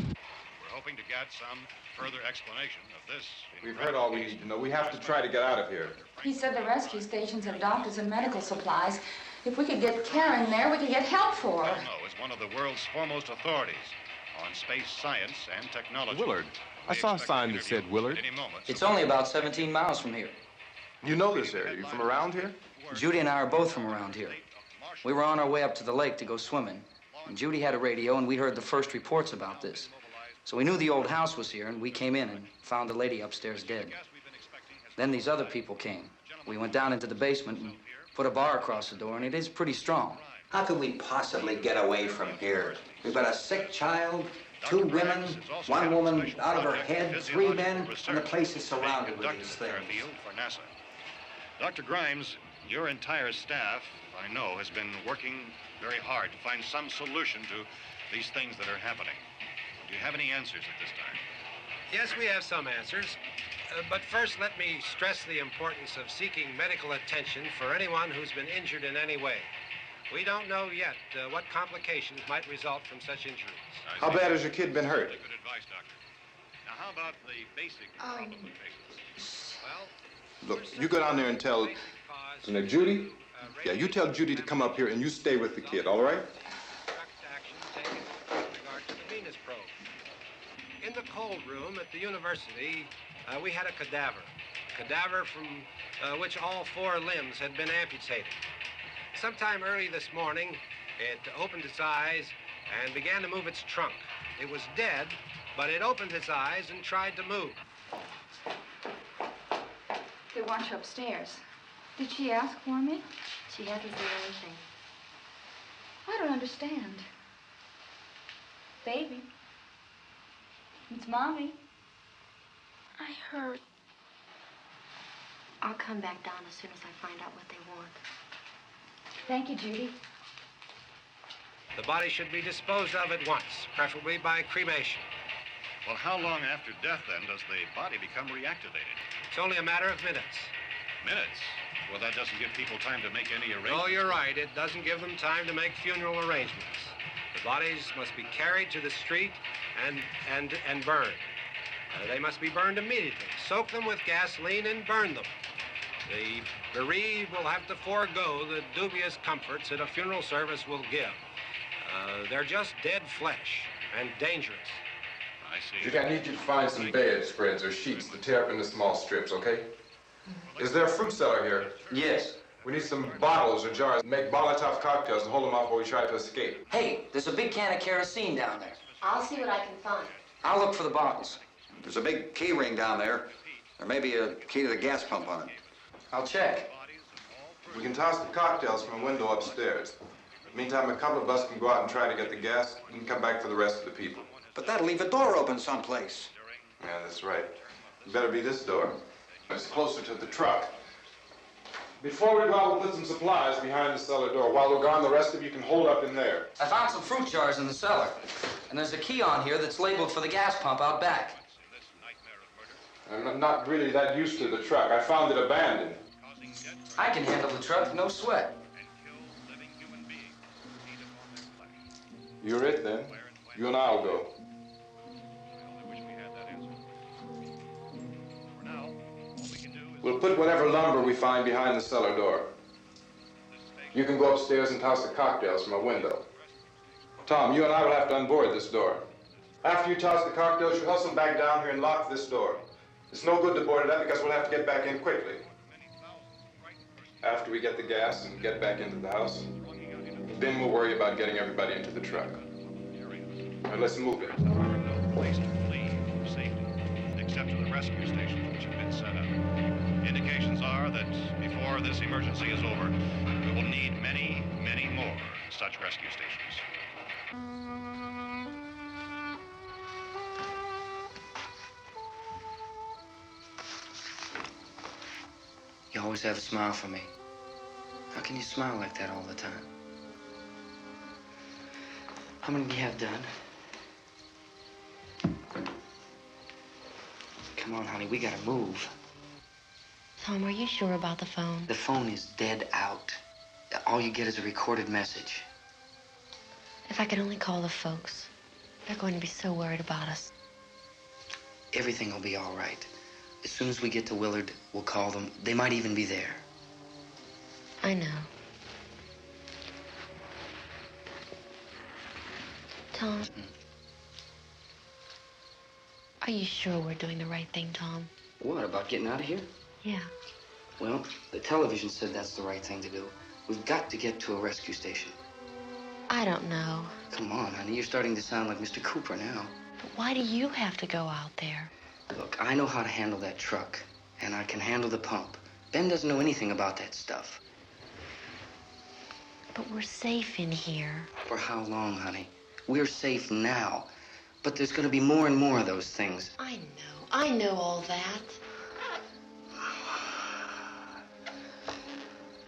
We're hoping to get some further explanation of this. We've heard all we need to know. We have to try to get out of here. He said the rescue stations have doctors and medical supplies. If we could get care in there, we could get help for her. Romero is one of the world's foremost authorities on space science and technology. Willard. I saw a sign that said Willard. It's only about 17 miles from here. You know this area. You from around here? Judy and I are both from around here. We were on our way up to the lake to go swimming, and Judy had a radio, and we heard the first reports about this. So we knew the old house was here, and we came in and found the lady upstairs dead. Then these other people came. We went down into the basement and put a bar across the door, and it is pretty strong. How could we possibly get away from here? We've got a sick child, 2 women, 1 woman out of her head, 3 men, and the place is surrounded with these things. For NASA. Dr. Grimes, your entire staff, I know, has been working very hard to find some solution to these things that are happening. Do you have any answers at this time? Yes, we have some answers. But first, let me stress the importance of seeking medical attention for anyone who's been injured in any way. We don't know yet what complications might result from such injuries. How bad has your kid been hurt? Good advice, Doctor. Now, how about the basic problem of patients? Well, Look, you go down there and tell... So now, Judy? Yeah, you tell Judy to come up here and you stay with the kid, all right? Action taken with regard to the Venus probe. In the cold room at the university, we had a cadaver from which all 4 limbs had been amputated. Sometime early this morning, it opened its eyes and began to move its trunk. It was dead, but it opened its eyes and tried to move. They want you upstairs. Did she ask for me? She hasn't said anything. I don't understand. Baby. It's Mommy. I heard. I'll come back down as soon as I find out what they want. Thank you, Judy. The body should be disposed of at once, preferably by cremation. well, how long after death, then, does the body become reactivated? It's only a matter of minutes. Minutes? Well, that doesn't give people time to make any arrangements. Oh, you're right. It doesn't give them time to make funeral arrangements. The bodies must be carried to the street and burned. They must be burned immediately. Soak them with gasoline and burn them. The bereaved will have to forego the dubious comforts that a funeral service will give. They're just dead flesh and dangerous. I see. Judy, I need you to find some bedspreads or sheets to tear up into small strips, okay? Is there a fruit cellar here? Yes. We need some bottles or jars. Make Molotov cocktails and hold them off while we try to escape. Hey, there's a big can of kerosene down there. I'll see what I can find. I'll look for the bottles. There's a big key ring down there. There may be a key to the gas pump on it. I'll check. We can toss the cocktails from a window upstairs. Meantime, a couple of us can go out and try to get the gas and come back for the rest of the people. But that'll leave a door open someplace. Yeah, that's right. It better be this door. It's closer to the truck. Before we go out, we'll put some supplies behind the cellar door. While we're gone, the rest of you can hold up in there. I found some fruit jars in the cellar. And there's a key on here that's labeled for the gas pump out back. I'm not really that used to the truck. I found it abandoned. I can handle the truck, no sweat. You're it, then. You and I'll go. We'll put whatever lumber we find behind the cellar door. You can go upstairs and toss the cocktails from a window. Tom, you and I will have to unboard this door. After you toss the cocktails, you hustle back down here and lock this door. It's no good to board it up because we'll have to get back in quickly. After we get the gas and get back into the house, then we'll worry about getting everybody into the truck. All right, let's move it. No place to flee for safety, except to the rescue stations which have been set up. Indications are that before this emergency is over, we will need many, many more such rescue stations. You always have a smile for me. How can you smile like that all the time? How many do you have done? Come on, honey, we gotta move. Tom, are you sure about the phone? The phone is dead out. All you get is a recorded message. If I could only call the folks. They're going to be so worried about us. Everything will be all right. As soon as we get to Willard, we'll call them. They might even be there. I know. Tom, are you sure we're doing the right thing, Tom? What, about getting out of here? Yeah. Well, the television said that's the right thing to do. We've got to get to a rescue station. I don't know. Come on, honey. You're starting to sound like Mr. Cooper now. But why do you have to go out there? Look, I know how to handle that truck, and I can handle the pump. Ben doesn't know anything about that stuff. But we're safe in here. For how long, honey? We're safe now. But there's going to be more and more of those things. I know all that.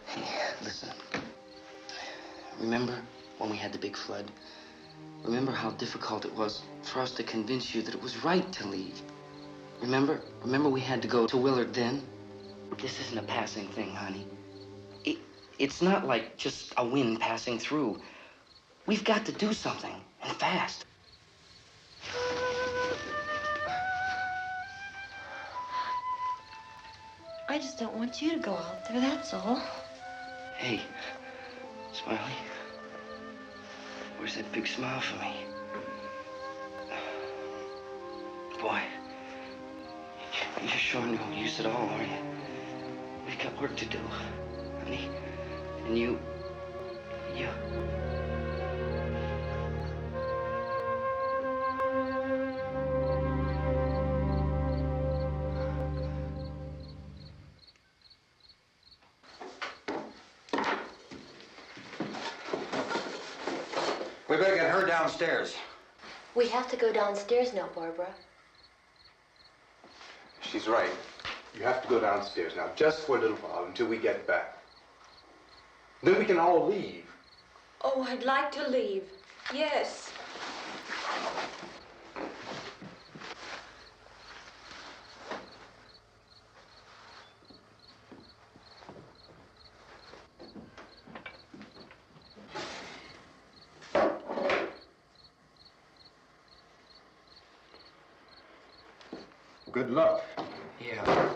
Hey, listen. Remember when we had the big flood? Remember how difficult it was for us to convince you that it was right to leave? Remember? Remember we had to go to Willard then? This isn't a passing thing, honey. It's not like just a wind passing through. We've got to do something, and fast. I just don't want you to go out there, that's all. Hey, Smiley. Where's that big smile for me? Boy, you're sure no use at all, are you? We've got work to do, honey. And you... We better get her downstairs. We have to go downstairs now, Barbara. She's right. You have to go downstairs now, just for a little while, until we get back. Then we can all leave. Oh, I'd like to leave. Yes. Good luck. Yeah.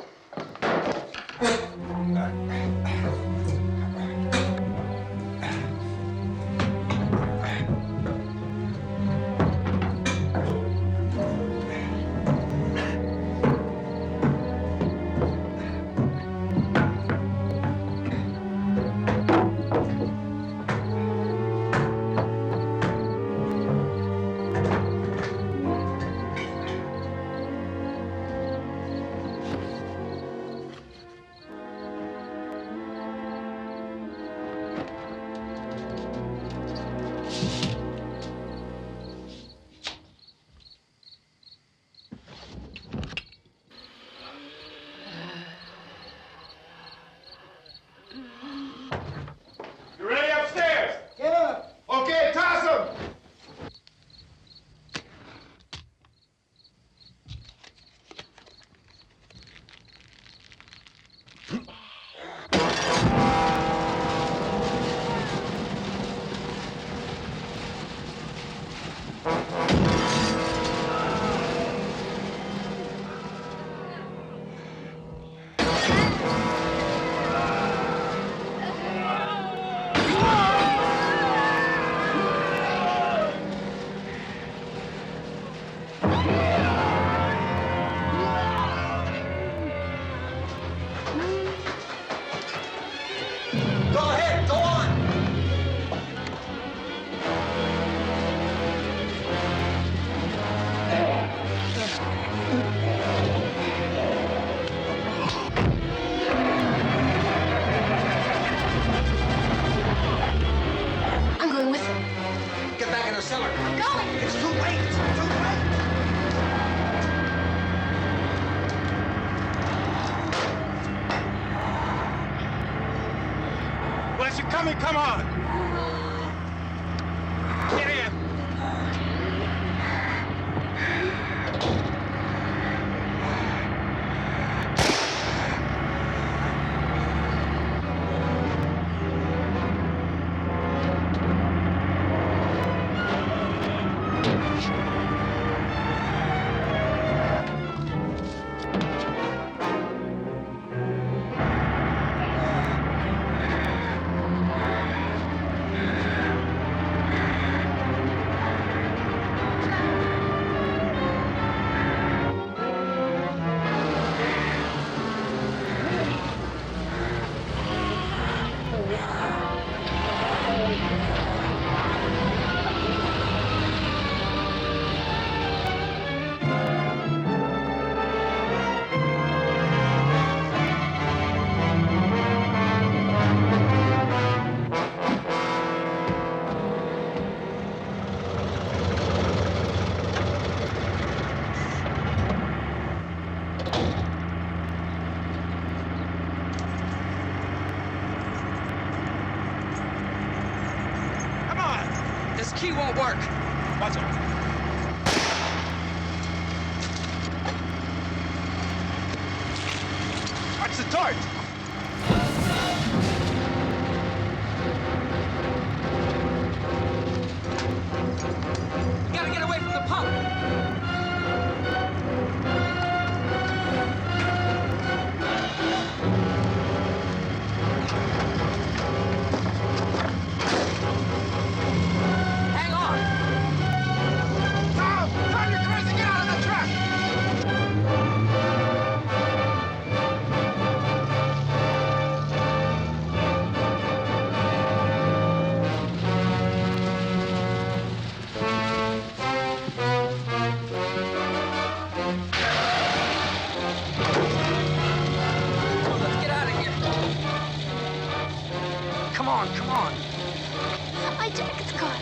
You ready upstairs? Yeah. Okay, toss him. Come on! Get in! key won't work. Watch it. Watch the torch. We gotta get away from the pump. Hang on. Tom! Tom, you're crazy! Get out of the truck! Let's get out of here. Come on, come on. My jacket's gone.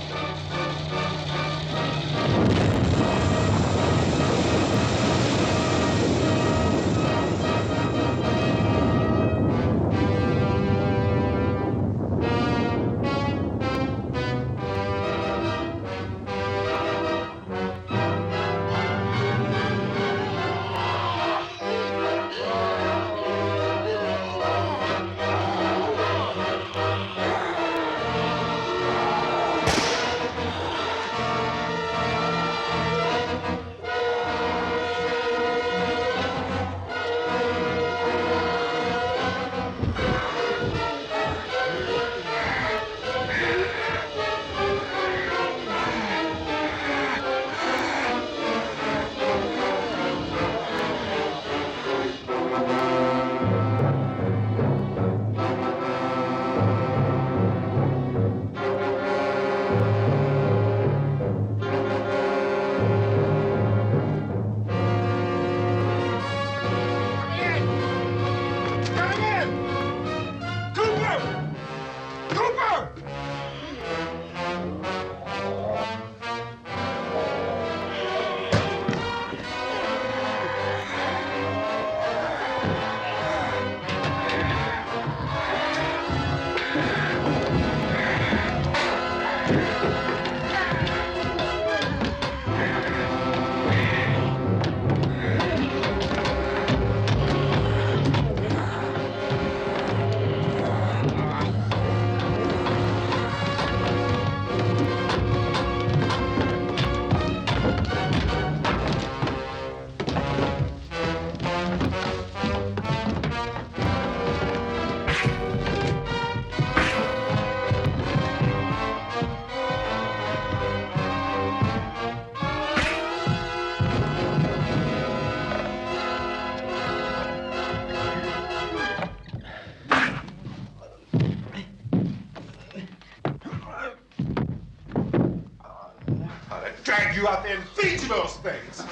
Drag you out there and feed you those things.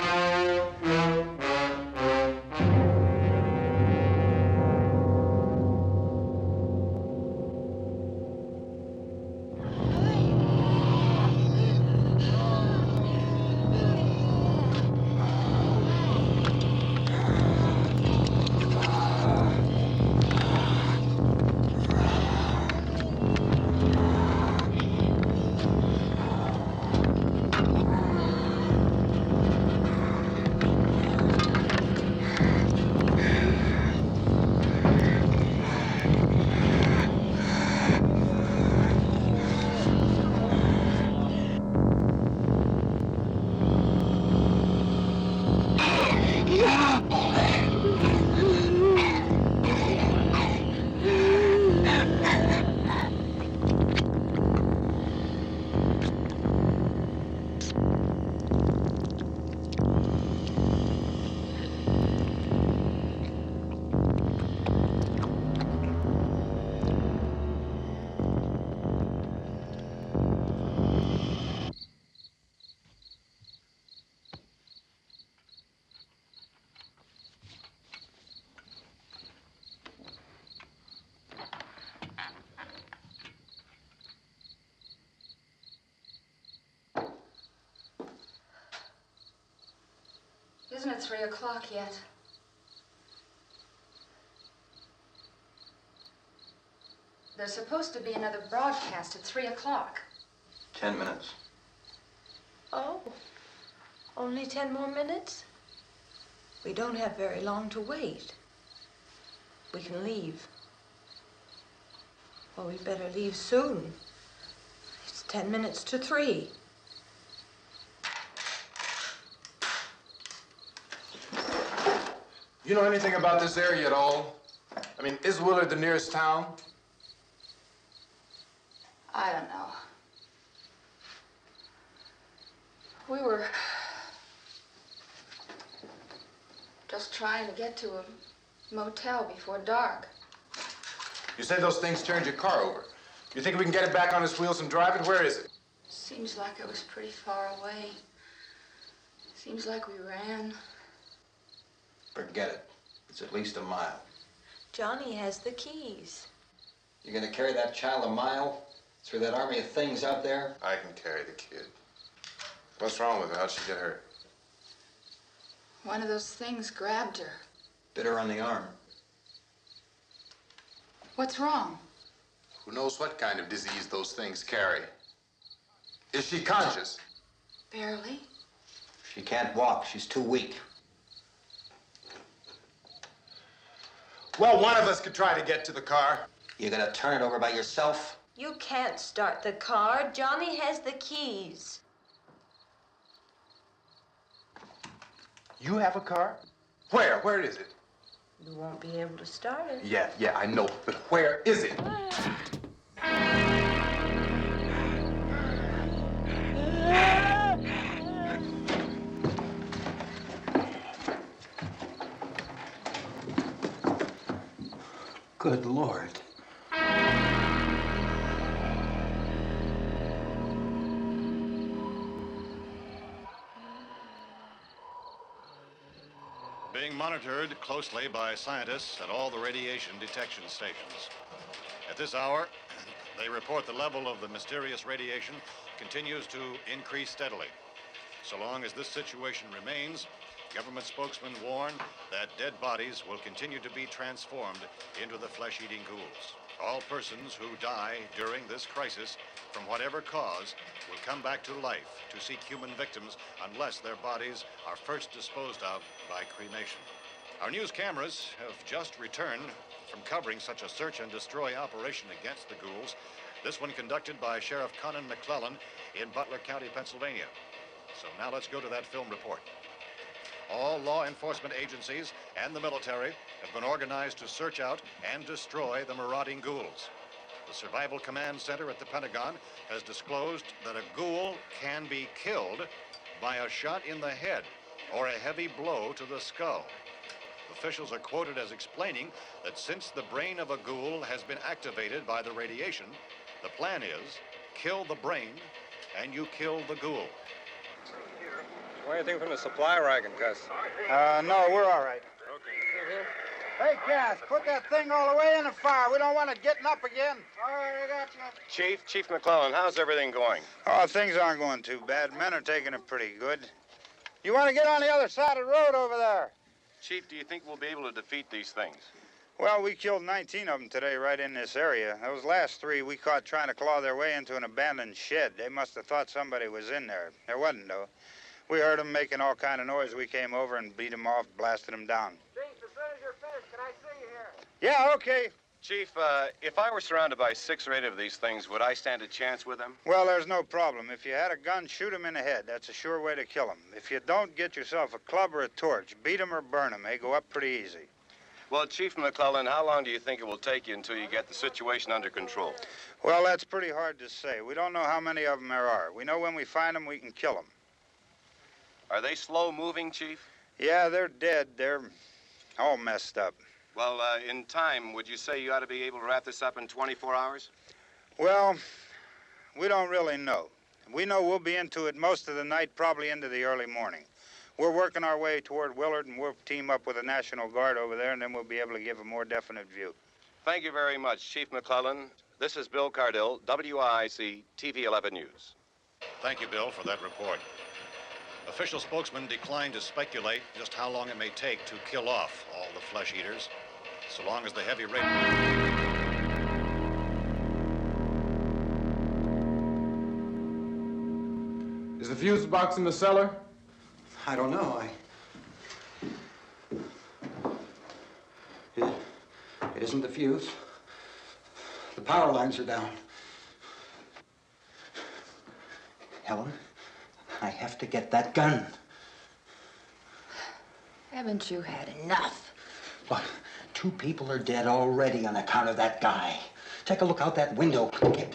Isn't it 3 o'clock yet? There's supposed to be another broadcast at 3 o'clock. 10 minutes. Oh, only 10 more minutes? We don't have very long to wait. We can leave. Well, we'd better leave soon. It's 10 minutes to 3. You know anything about this area at all? I mean, is Willard the nearest town? I don't know. We were just trying to get to a motel before dark. You said those things turned your car over. You think we can get it back on its wheels and drive it? Where is it? Seems like it was pretty far away. Seems like we ran. Forget it. It's at least a mile. Johnny has the keys. You're gonna carry that child a mile through that army of things out there? I can carry the kid. What's wrong with her? How'd she get hurt? One of those things grabbed her. Bit her on the arm. What's wrong? Who knows what kind of disease those things carry? Is she conscious? Barely. She can't walk. She's too weak. Well, one of us could try to get to the car. You gonna turn it over by yourself? You can't start the car. Johnny has the keys. You have a car? Where? Where is it? You won't be able to start it. Yeah, I know. But where is it? Good Lord. Being monitored closely by scientists at all the radiation detection stations. At this hour, they report the level of the mysterious radiation continues to increase steadily. So long as this situation remains, government spokesmen warn that dead bodies will continue to be transformed into the flesh-eating ghouls. All persons who die during this crisis, from whatever cause, will come back to life to seek human victims unless their bodies are first disposed of by cremation. Our news cameras have just returned from covering such a search and destroy operation against the ghouls, this one conducted by Sheriff Conan McClellan in Butler County, Pennsylvania. So now let's go to that film report. All law enforcement agencies and the military have been organized to search out and destroy the marauding ghouls. The Survival Command Center at the Pentagon has disclosed that a ghoul can be killed by a shot in the head or a heavy blow to the skull. Officials are quoted as explaining that since the brain of a ghoul has been activated by the radiation, the plan is kill the brain and you kill the ghoul. Want anything from the supply wagon, Gus? No, we're all right. Hey, Cass, put that thing all the way in the fire. We don't want it getting up again. All right, I got you. Chief McClellan, how's everything going? Oh, things aren't going too bad. Men are taking it pretty good. You want to get on the other side of the road over there? Chief, do you think we'll be able to defeat these things? Well, we killed 19 of them today right in this area. Those last 3 we caught trying to claw their way into an abandoned shed. They must have thought somebody was in there. There wasn't, though. We heard them making all kind of noise. We came over and beat them off, blasted them down. Chief, as soon as you're finished, can I see you here? Yeah, okay. Chief, if I were surrounded by 6 or 8 of these things, would I stand a chance with them? Well, there's no problem. If you had a gun, shoot them in the head. That's a sure way to kill them. If you don't, get yourself a club or a torch. Beat them or burn them. They go up pretty easy. Well, Chief McClellan, how long do you think it will take you until you get the situation under control? Well, that's pretty hard to say. We don't know how many of them there are. We know when we find them, we can kill them. Are they slow-moving, Chief? Yeah, they're dead. They're all messed up. Well, in time, would you say you ought to be able to wrap this up in 24 hours? Well, we don't really know. We know we'll be into it most of the night, probably into the early morning. We're working our way toward Willard, and we'll team up with the National Guard over there, and then we'll be able to give a more definite view. Thank you very much, Chief McClellan. This is Bill Cardill, WIC TV 11 News. Thank you, Bill, for that report. Official spokesmen declined to speculate just how long it may take to kill off all the flesh eaters, so long as the heavy rain... Is the fuse box in the cellar? I don't know. It isn't the fuse. The power lines are down. Helen, I have to get that gun. Haven't you had enough? Look, 2 people are dead already on account of that guy. Take a look out that window. Get.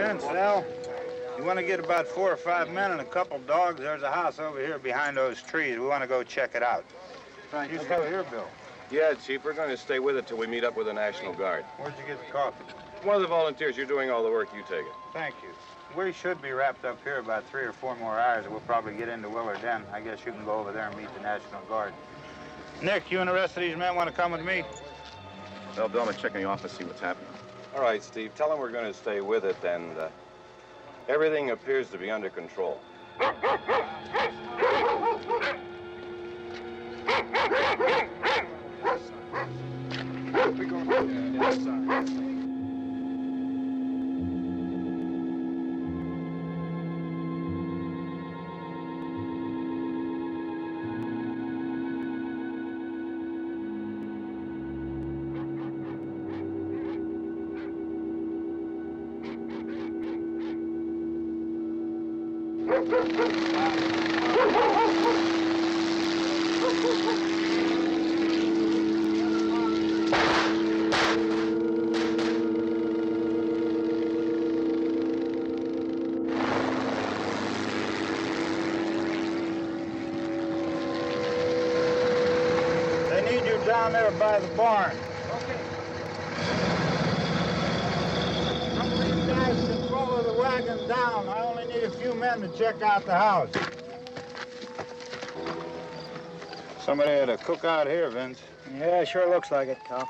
Vince, Al, you want to get about 4 or 5 men and a couple dogs? There's a house over here behind those trees. We want to go check it out. Right. You still here, Bill? Yeah, Chief, we're going to stay with it till we meet up with the National Guard. Where'd you get the coffee? One of the volunteers, you're doing all the work, you take it. Thank you. We should be wrapped up here about 3 or 4 more hours. We'll probably get into Willard Den. I guess you can go over there and meet the National Guard. Nick, you and the rest of these men want to come with me? Well, Bill, I'm going to check in the office, see what's happening. All right, Steve, tell them we're going to stay with it, and everything appears to be under control. We're going inside. Down there by the barn. Okay. Some of these guys can follow the wagon down. I only need a few men to check out the house. Somebody had a cookout here, Vince. Yeah, sure looks like it, Karl.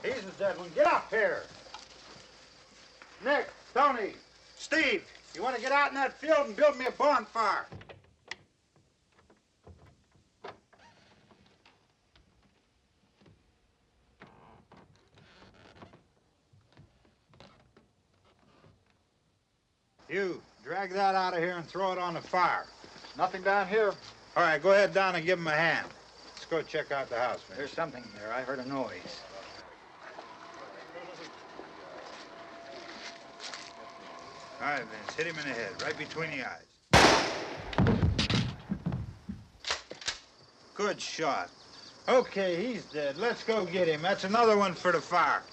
He's the dead one. Get up here. Nick, Tony, Steve, you want to get out in that field and build me a bonfire? You, drag that out of here and throw it on the fire. Nothing down here. All right, go ahead down and give him a hand. Let's go check out the house, man. There's something there. I heard a noise. All right, Vince, hit him in the head, right between the eyes. Good shot. Okay, he's dead. Let's go get him. That's another one for the fire.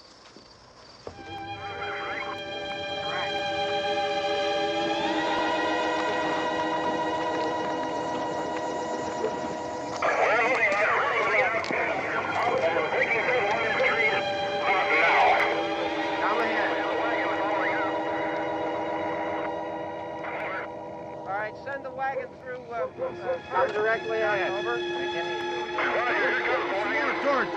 Send the wagon through directly ahead. Over. More torches.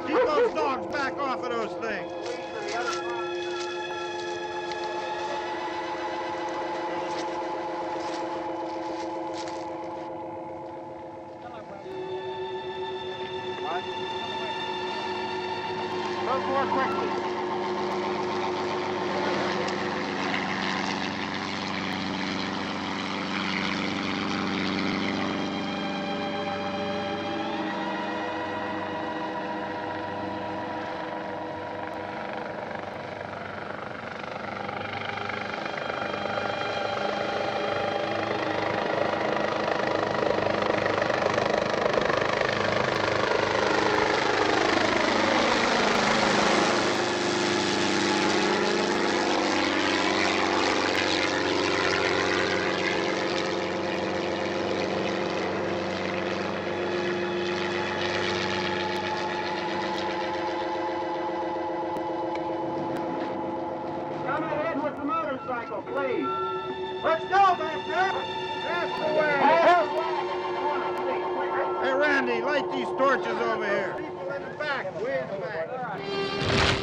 Keep those dogs back off of those things. Move more quickly. Please. Let's go back there. That's the way. Hey, Randy, light these torches over here. People in the back, way in the back.